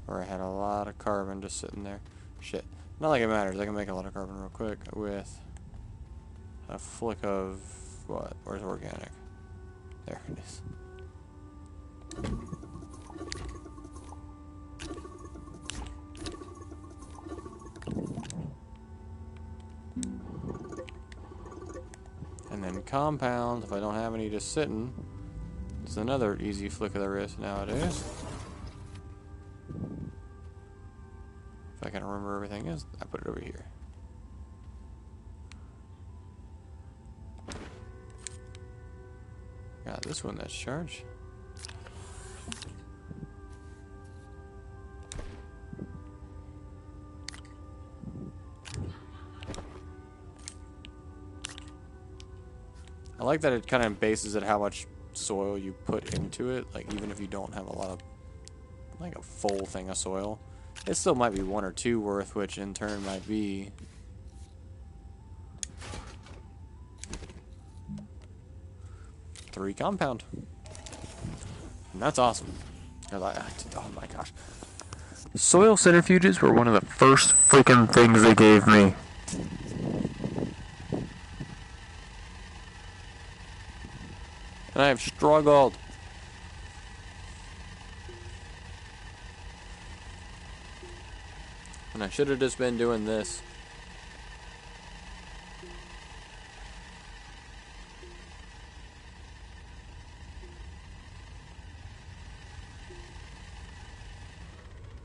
Or I had a lot of carbon just sitting there. Shit. Not like it matters. I can make a lot of carbon real quick with a flick of what? Where's organic? There it is. And then compound, if I don't have any just sitting, it's another easy flick of the wrist nowadays. If I can remember where everything is, I put it over here. Got this one that's charged. I like that it kind of bases it how much soil you put into it. Like, even if you don't have a lot of, like a full thing of soil, it still might be 1 or 2 worth, which in turn might be three compound. And that's awesome. Oh my gosh. Soil centrifuges were one of the first freaking things they gave me. And I have struggled. And I should have just been doing this.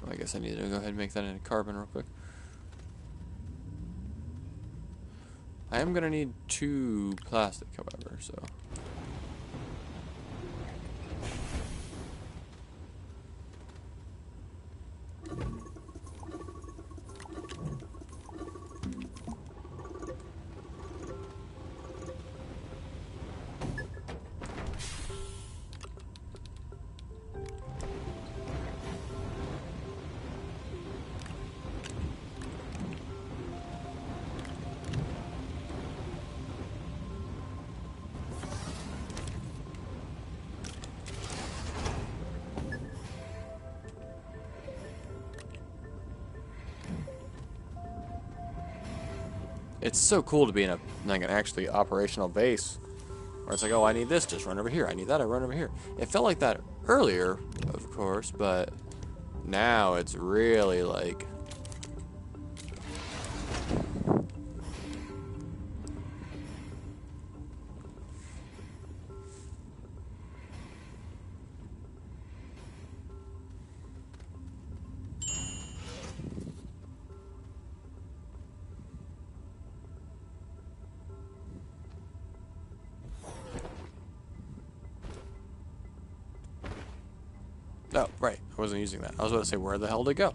Well, I guess I need to go ahead and make that into carbon real quick. I am going to need 2 plastic, however, so... It's so cool to be in a like an actually operational base where it's like, oh, I need this, just run over here. I need that, I run over here. It felt like that earlier, of course, but now it's really like oh, right. I wasn't using that. I was about to say, where the hell did it go?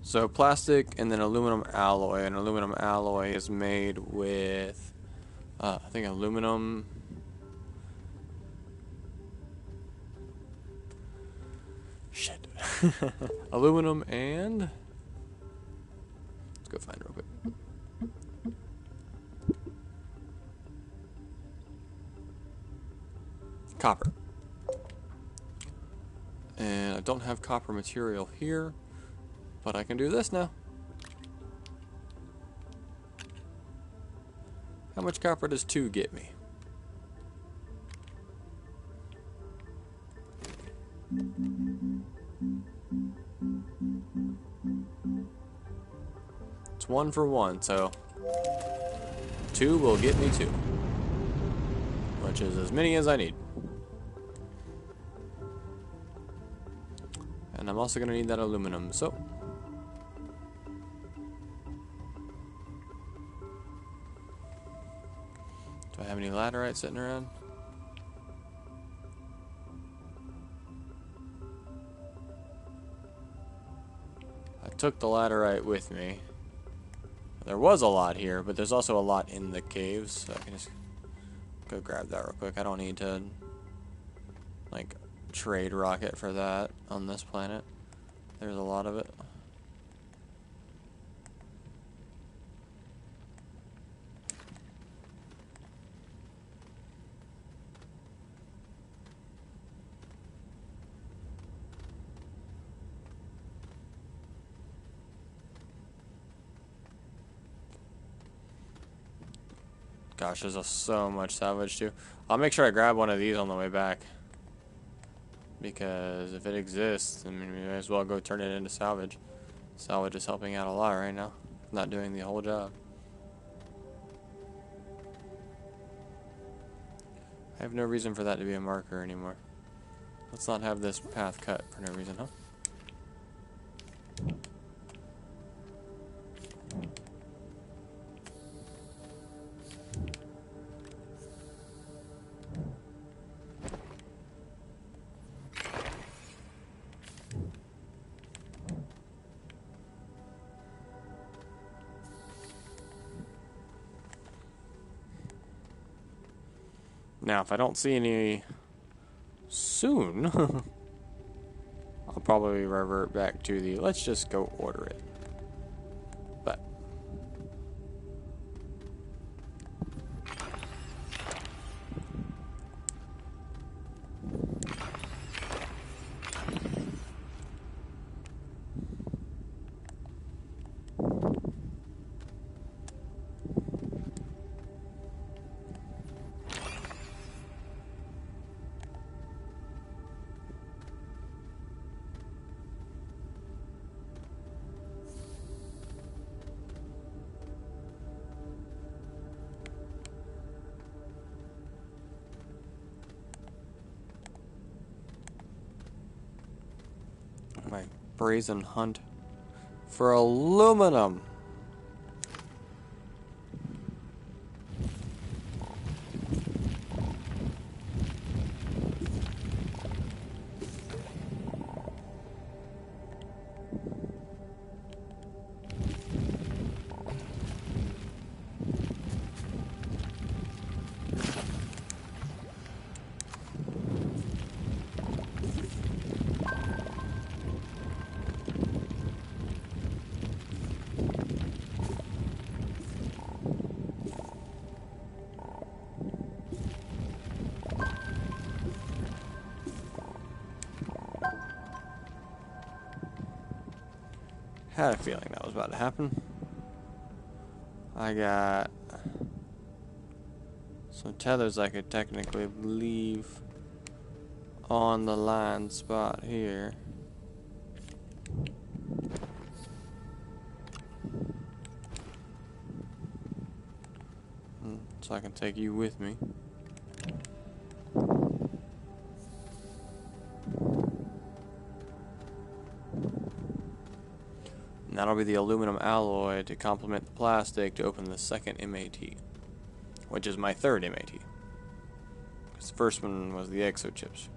So plastic and then aluminum alloy. And aluminum alloy is made with, I think aluminum. Shit. Aluminum and. Let's go find it real quick. Copper. And I don't have copper material here, but I can do this now. How much copper does 2 get me? It's 1 for 1, so 2 will get me 2, which is as many as I need. And I'm also going to need that aluminum, so... Do I have any laterite sitting around? I took the laterite with me. There was a lot here, but there's also a lot in the caves, so I can just go grab that real quick. I don't need to, like, trade rocket for that on this planet. There's a lot of it. Gosh, there's so much salvage too. I'll make sure I grab one of these on the way back. Because if it exists, I mean, we may as well go turn it into salvage. Salvage is helping out a lot right now. Not doing the whole job. I have no reason for that to be a marker anymore. Let's not have this path cut for no reason, huh? Now, if I don't see any soon, I'll probably revert back to the let's just go order it. But my brazen hunt for aluminum. Had a feeling that was about to happen. I got some tethers I could technically leave on the line spot here. So I can take you with me. And that'll be the aluminum alloy to complement the plastic to open the second MAT, which is my third MAT. Because the first one was the exo chips.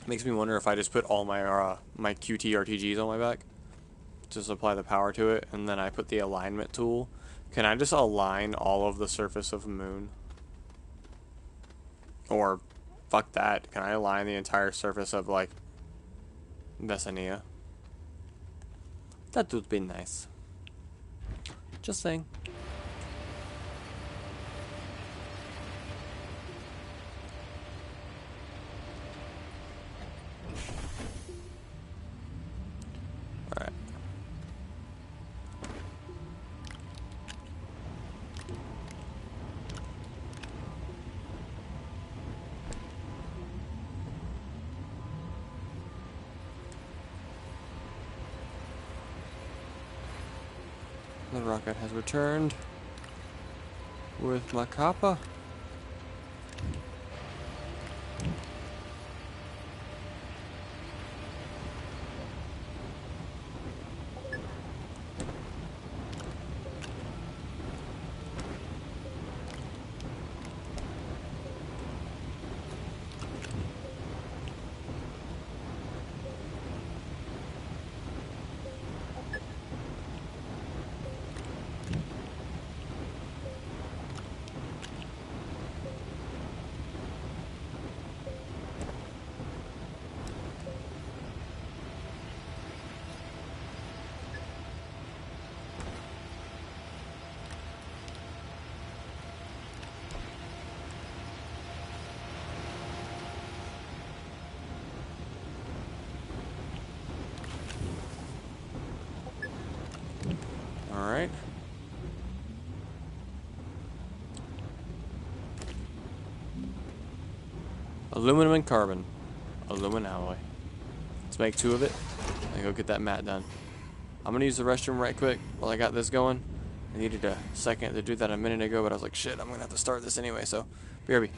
Makes me wonder if I just put all my my QT RTGs on my back, just apply the power to it, and then I put the alignment tool. Can I just align all of the surface of the moon? Or, fuck that, can I align the entire surface of, like, Astroneer? That would be nice. Just saying. Alright. The rocket has returned with my kappa. Alright. Aluminum and carbon. Aluminum alloy. Let's make 2 of it and go get that mat done. I'm gonna use the restroom right quick while I got this going. I needed a second to do that a minute ago, but I was like, shit, I'm gonna have to start this anyway, so BRB.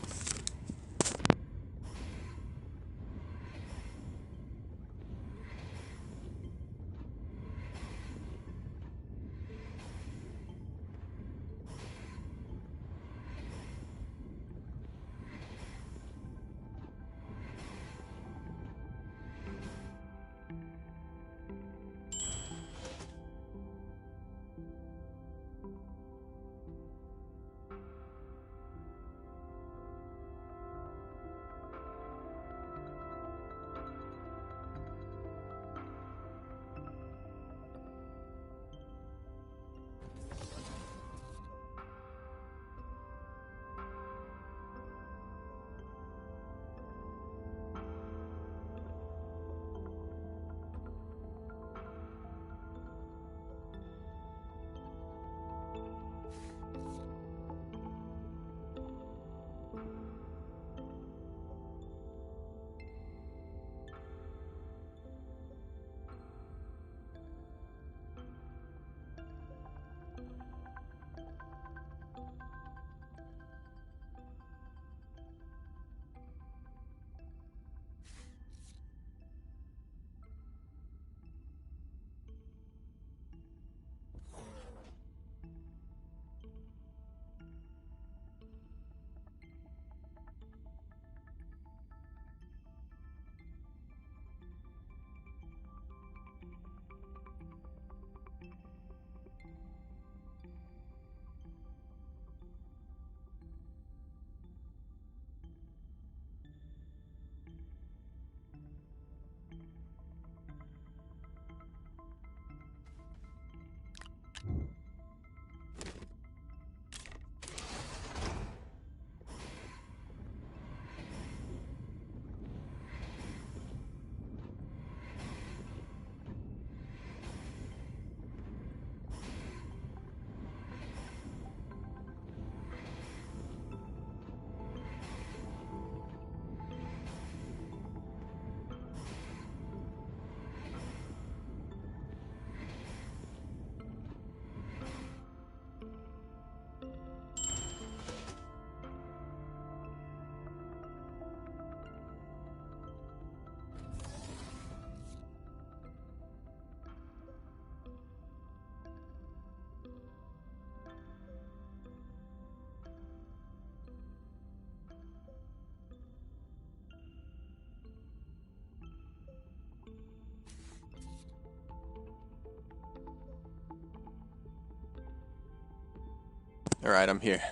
Alright, I'm here.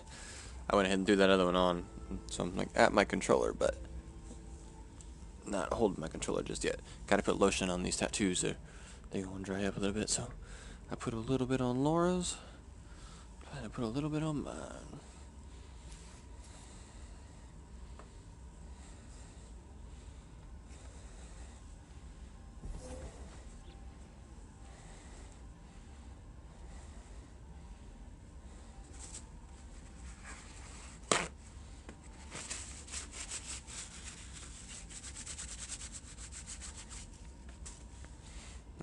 I went ahead and threw that other one on, so I'm like at my controller, but not holding my controller just yet. Gotta put lotion on these tattoos, they're going to dry up a little bit, so I put a little bit on Laura's, Had to put a little bit on mine.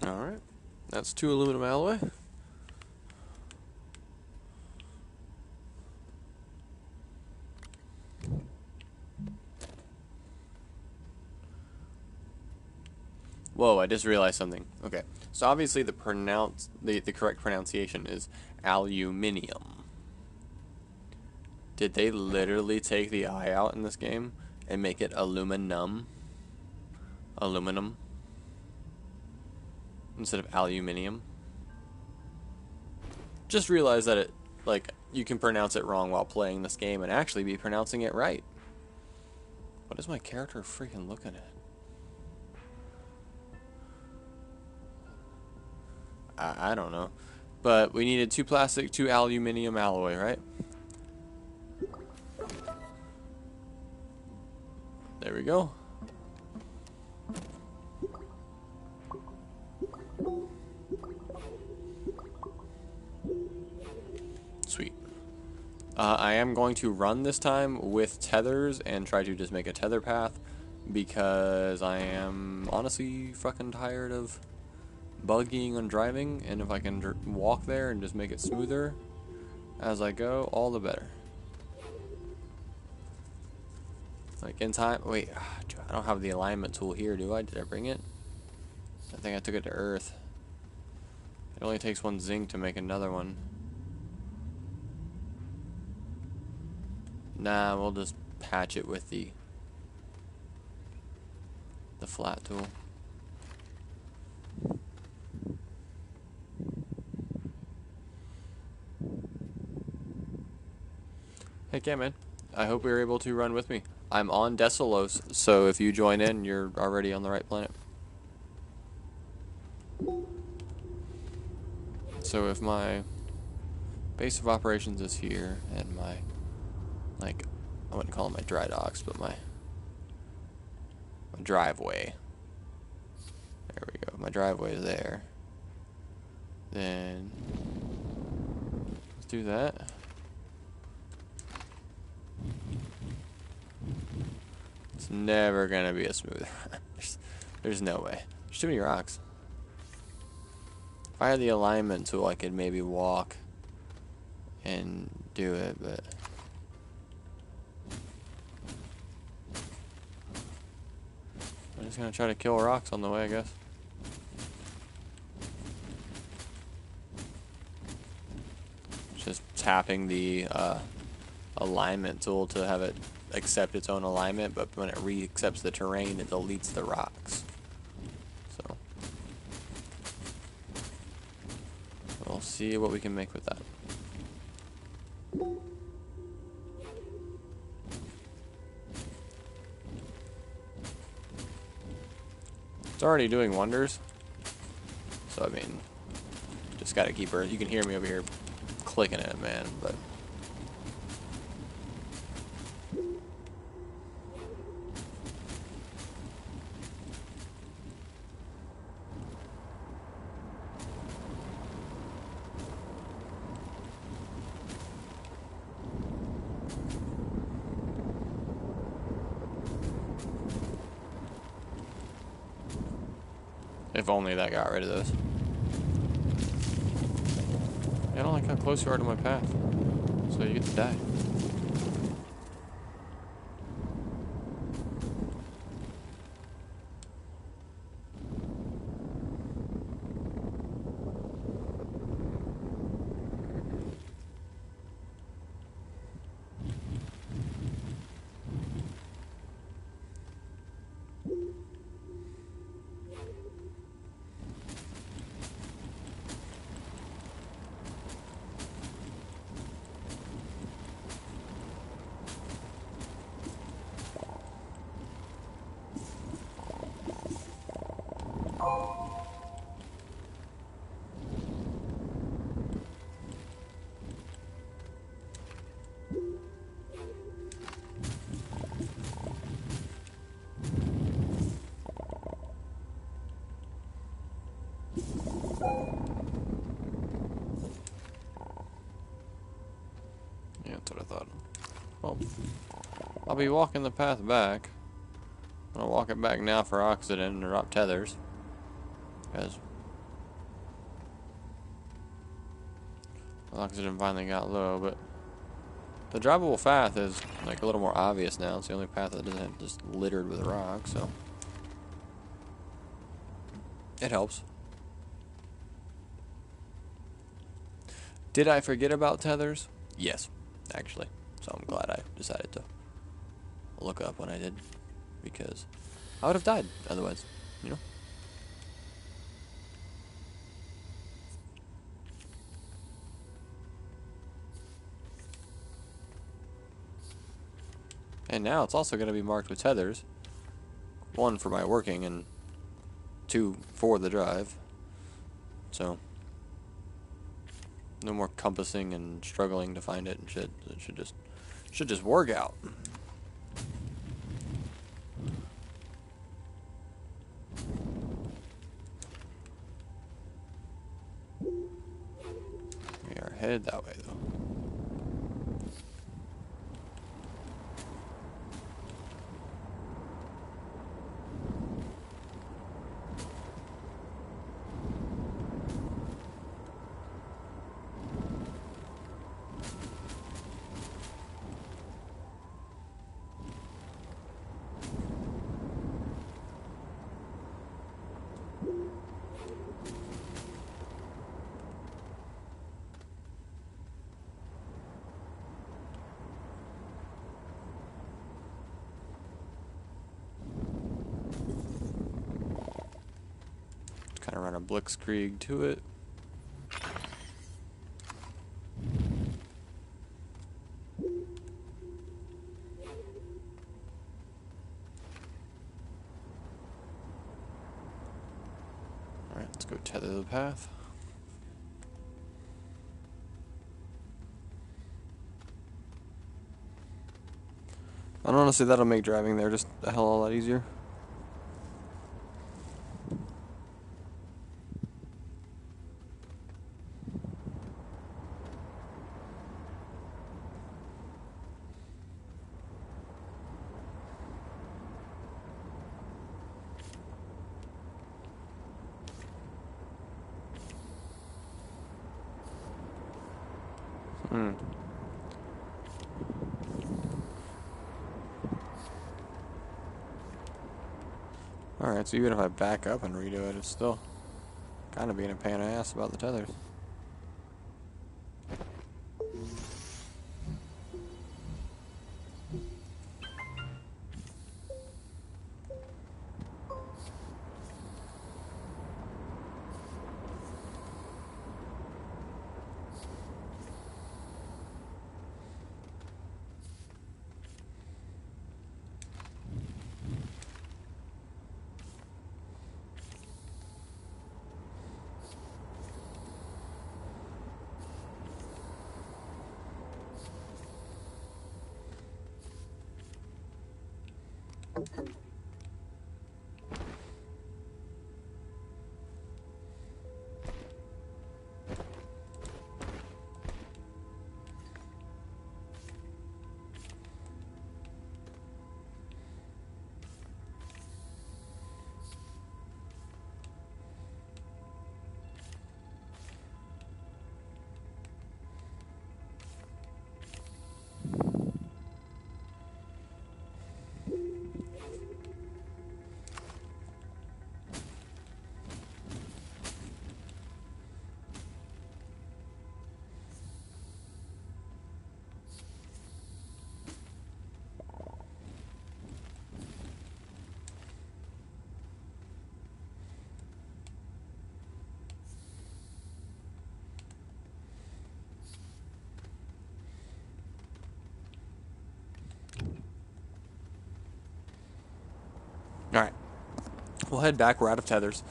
Alright, that's 2 aluminum alloy. Whoa, I just realized something. Okay, so obviously the correct pronunciation is aluminium. Did they literally take the I out in this game and make it aluminum? Aluminum? Instead of aluminium? Just realize that you can pronounce it wrong while playing this game and actually be pronouncing it right. What is my character freaking looking at? I don't know. But we needed 2 plastic, 2 aluminium alloy, right? There we go. Sweet. I am going to run this time with tethers and try to just make a tether path because I am honestly fucking tired of buggying and driving, and if I can walk there and just make it smoother as I go, all the better. Like in time, wait, I don't have the alignment tool here, do I? Did I bring it? I think I took it to Earth. It only takes 1 zinc to make another one. Nah, we'll just patch it with the flat tool. Heck yeah, man. I hope you're able to run with me. I'm on Desalos, so if you join in, you're already on the right planet. So if my base of operations is here, and my, I wouldn't call it my dry docks, but my driveway. There we go. My driveway is there. Then let's do that. It's never gonna be a smooth run. There's no way. There's too many rocks. If I had the alignment tool, I could maybe walk and do it, but I'm just gonna try to kill rocks on the way, I guess. Just tapping the alignment tool to have it accept its own alignment, but when it re-accepts the terrain, it deletes the rocks. So we'll see what we can make with that. It's already doing wonders. So I mean, just gotta keep her. You can hear me over here clicking it, man, but if only that got rid of those. I don't like how close you are to my path, so you get to die. That's what I thought. Well, I'll be walking the path back. I'm gonna walk it back now for oxygen and drop tethers. Because oxygen finally got low, but the drivable path is like a little more obvious now. It's the only path that doesn't have just littered with rocks, so it helps. Did I forget about tethers? Yes, actually. So I'm glad I decided to look up when I did, because I would have died otherwise, you know? And now it's also going to be marked with tethers. 1 for my working and 2 for the drive. So no more compassing and struggling to find it and shit. It should just work out. We are headed that way though. Kind of run a blitzkrieg to it. Alright, let's go tether the path. And honestly, that'll make driving there just a hell of a lot easier. Alright, so even if I back up and redo it, it's still kind of being a pain in the ass about the tethers. Alright. We'll head back. We're out of tethers.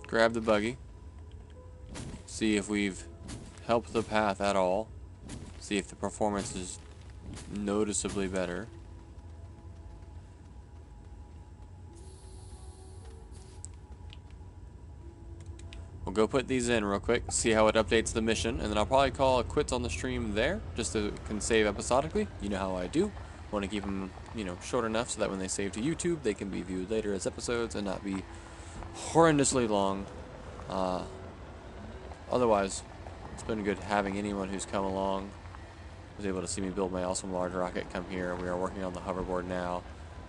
Grab the buggy. See if we've helped the path at all. See if the performance is noticeably better. We'll go put these in real quick, see how it updates the mission, and then I'll probably call it quits on the stream there, just so it can save episodically. You know how I do. Want to keep them, you know, short enough so that when they save to YouTube, they can be viewed later as episodes and not be horrendously long. Otherwise, it's been good having anyone who's come along, was able to see me build my awesome large rocket, come here. We are working on the hoverboard now.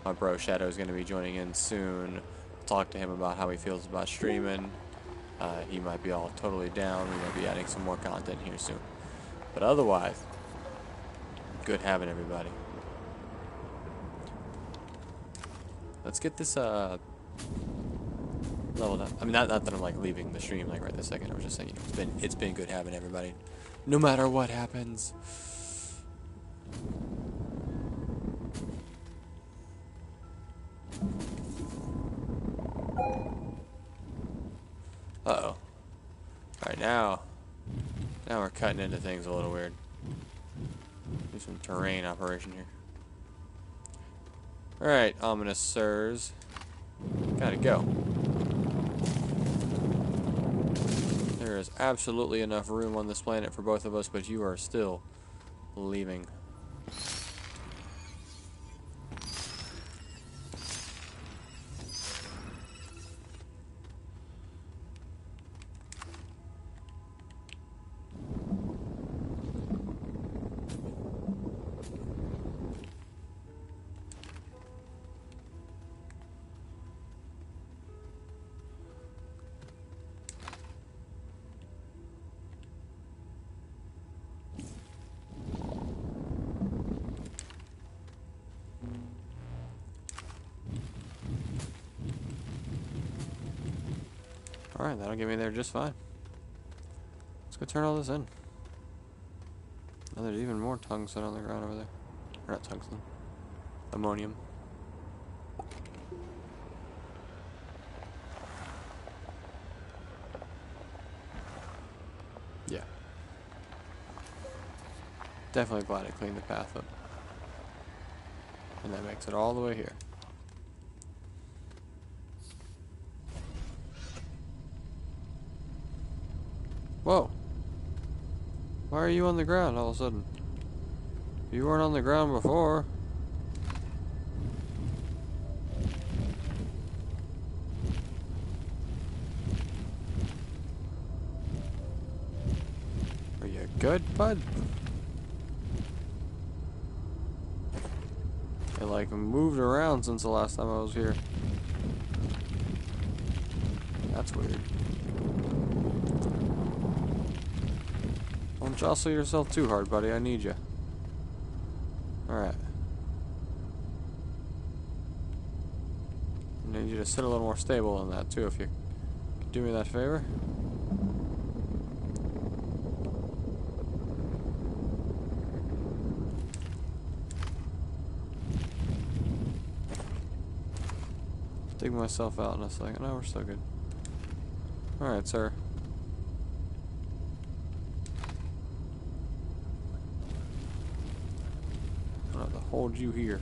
My bro Shadow is going to be joining in soon. Talk to him about how he feels about streaming. He might be all totally down. We might be adding some more content here soon. But otherwise, good having everybody. Let's get this leveled up. I mean, not that I'm like leaving the stream like right this second. I was just saying, you know, it's been good having everybody, no matter what happens. Uh-oh. Alright, now we're cutting into things a little weird. Do some terrain operation here. Alright, ominous sirs. Gotta go. There is absolutely enough room on this planet for both of us, but you are still leaving. Alright, that'll get me there just fine. Let's go turn all this in. Oh, there's even more tungsten on the ground over there. Or not tungsten. Ammonium. Yeah. Definitely glad I cleaned the path up. And that makes it all the way here. Whoa. Why are you on the ground all of a sudden? You weren't on the ground before. Are you good, bud? I like moved around since the last time I was here. That's weird. Don't jostle yourself too hard, buddy. I need you. Alright. I need you to sit a little more stable on that, too, if you could do me that favor. Dig myself out in a second. No, we're still good. Alright, sir. I'll have to hold you here.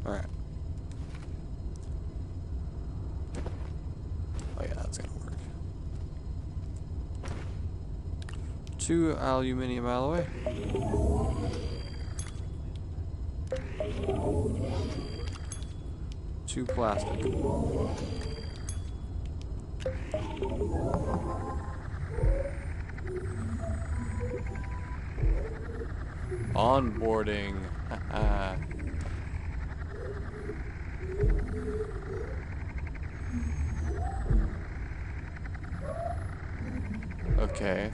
Alright. Oh yeah, that's gonna work. 2 aluminium alloy. Two plastic. Onboarding. Okay.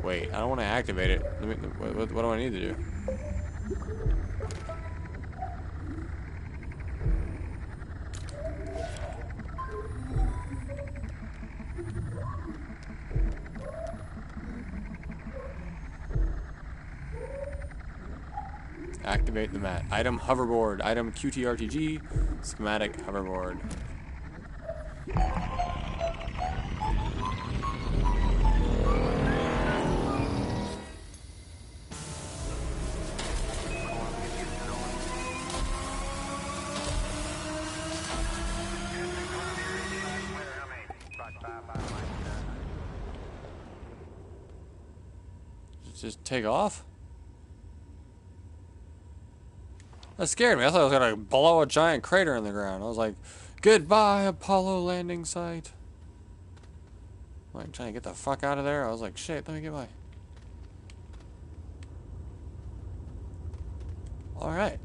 Wait, I don't want to activate it. What do I need to do? Activate the mat. Item hoverboard. Item QTRTG. Schematic hoverboard. Just take off? That scared me. I thought I was gonna blow a giant crater in the ground. I was like, goodbye, Apollo landing site. I'm like trying to get the fuck out of there. I was like, shit, let me get by. Alright.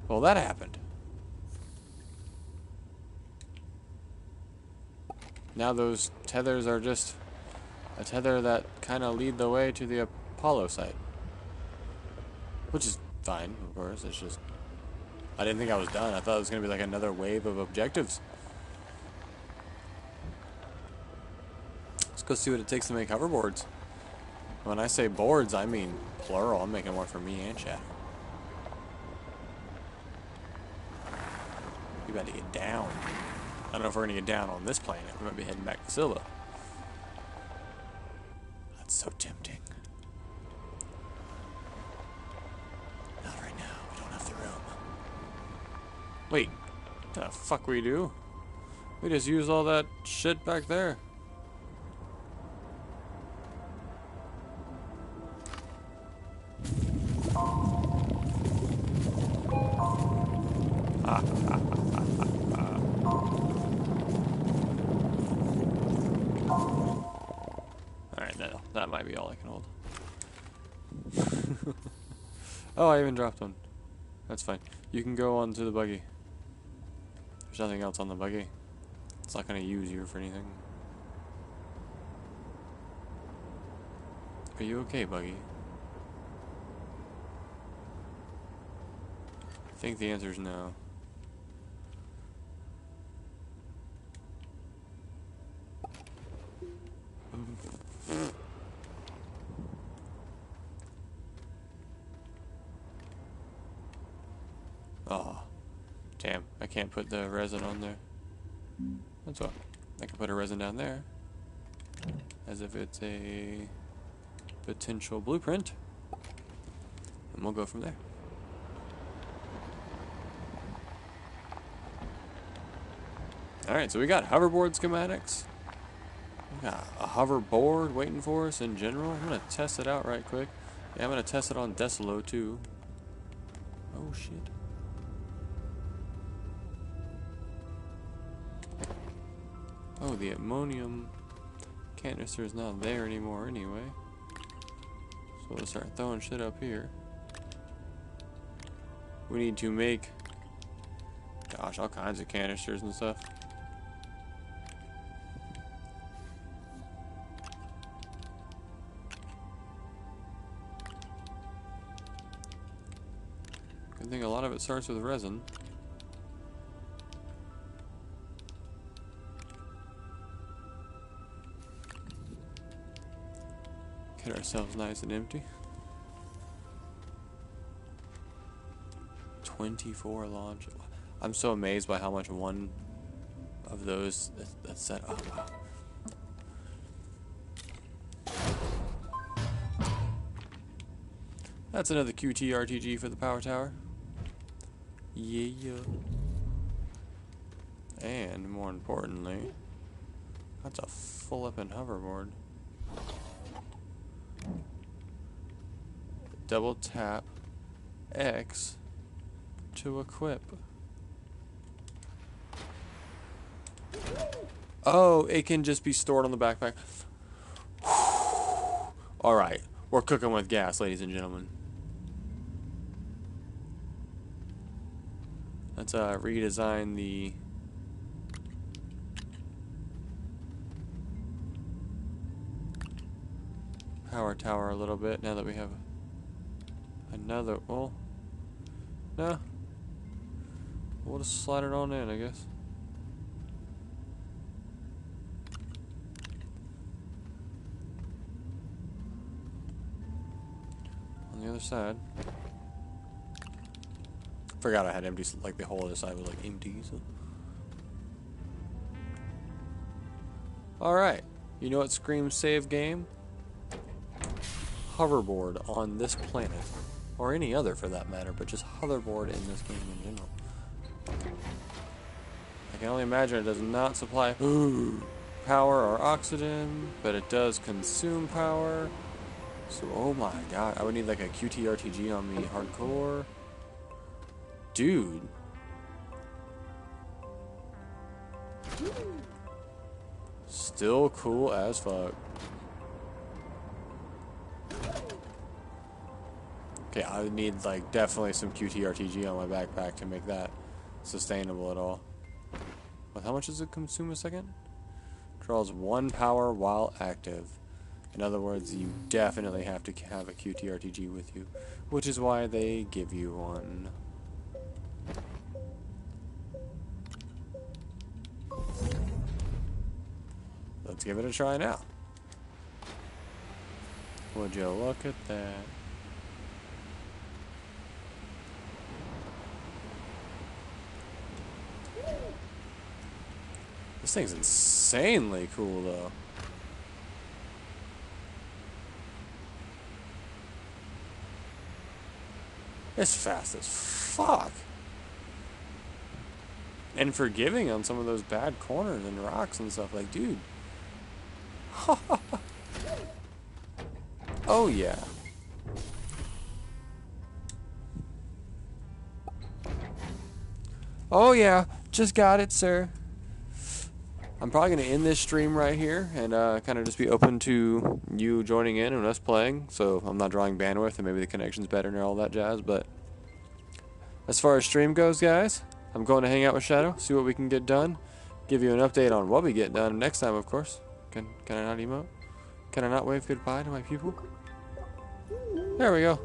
Well, that happened. Now those tethers are just a tether that kind of lead the way to the Apollo site. Which is fine, of course. It's just, I didn't think I was done. I thought it was going to be like another wave of objectives. Let's go see what it takes to make hoverboards. When I say boards, I mean plural. I'm making one for me and Chad. You got to get down. I don't know if we're going to get down on this planet. We might be heading back to Scylla. That's so tempting. Not right now. We don't have the room. Wait. What the fuck we do? We just used all that shit back there. That might be all I can hold. Oh, I even dropped one. That's fine. You can go on to the buggy. There's nothing else on the buggy. It's not going to use you for anything. Are you okay, buggy? I think the answer is no. Oh, damn, I can't put the resin on there. That's all. I can put a resin down there. As if it's a potential blueprint. And we'll go from there. Alright, so we got hoverboard schematics. We got a hoverboard waiting for us in general. I'm going to test it out right quick. Yeah, I'm going to test it on Decilo too. Oh shit. Oh, the ammonium canister is not there anymore anyway. So we'll start throwing shit up here. We need to make, gosh, all kinds of canisters and stuff. Good thing a lot of it starts with resin. Get ourselves nice and empty. 24 launch. I'm so amazed by how much one of those that's set. Oh wow. That's another QTRTG for the power tower. Yeah. And more importantly, that's a flippin' hoverboard. Double tap X to equip. Oh, it can just be stored on the backpack. Alright, we're cooking with gas, ladies and gentlemen. Let's redesign the power tower a little bit now that we have another. Well, no, we'll just slide it on in, I guess. the other side. Forgot I had empty, like the whole other side was like empty. So. Alright, you know what screams save game? Hoverboard on this planet. Or any other for that matter, but just hoverboard in this game in general. I can only imagine it does not supply power or oxygen, but it does consume power. So, oh my god, I would need like a QTRTG on me hardcore. Dude. Still cool as fuck. Okay, I would need like definitely some QTRTG on my backpack to make that sustainable at all. But how much does it consume a second? Draws 1 power while active. In other words, you definitely have to have a QTRTG with you, which is why they give you one. Let's give it a try now. Would you look at that? This thing's insanely cool, though. It's fast as fuck. And forgiving on some of those bad corners and rocks and stuff. Like, dude. Oh, yeah. Oh, yeah. Just got it, sir. I'm probably going to end this stream right here and kind of just be open to you joining in and us playing. So I'm not drawing bandwidth and maybe the connection's better and all that jazz. But as far as stream goes, guys, I'm going to hang out with Shadow, see what we can get done. Give you an update on what we get done next time, of course. Can I not emote? Can I not wave goodbye to my people? There we go.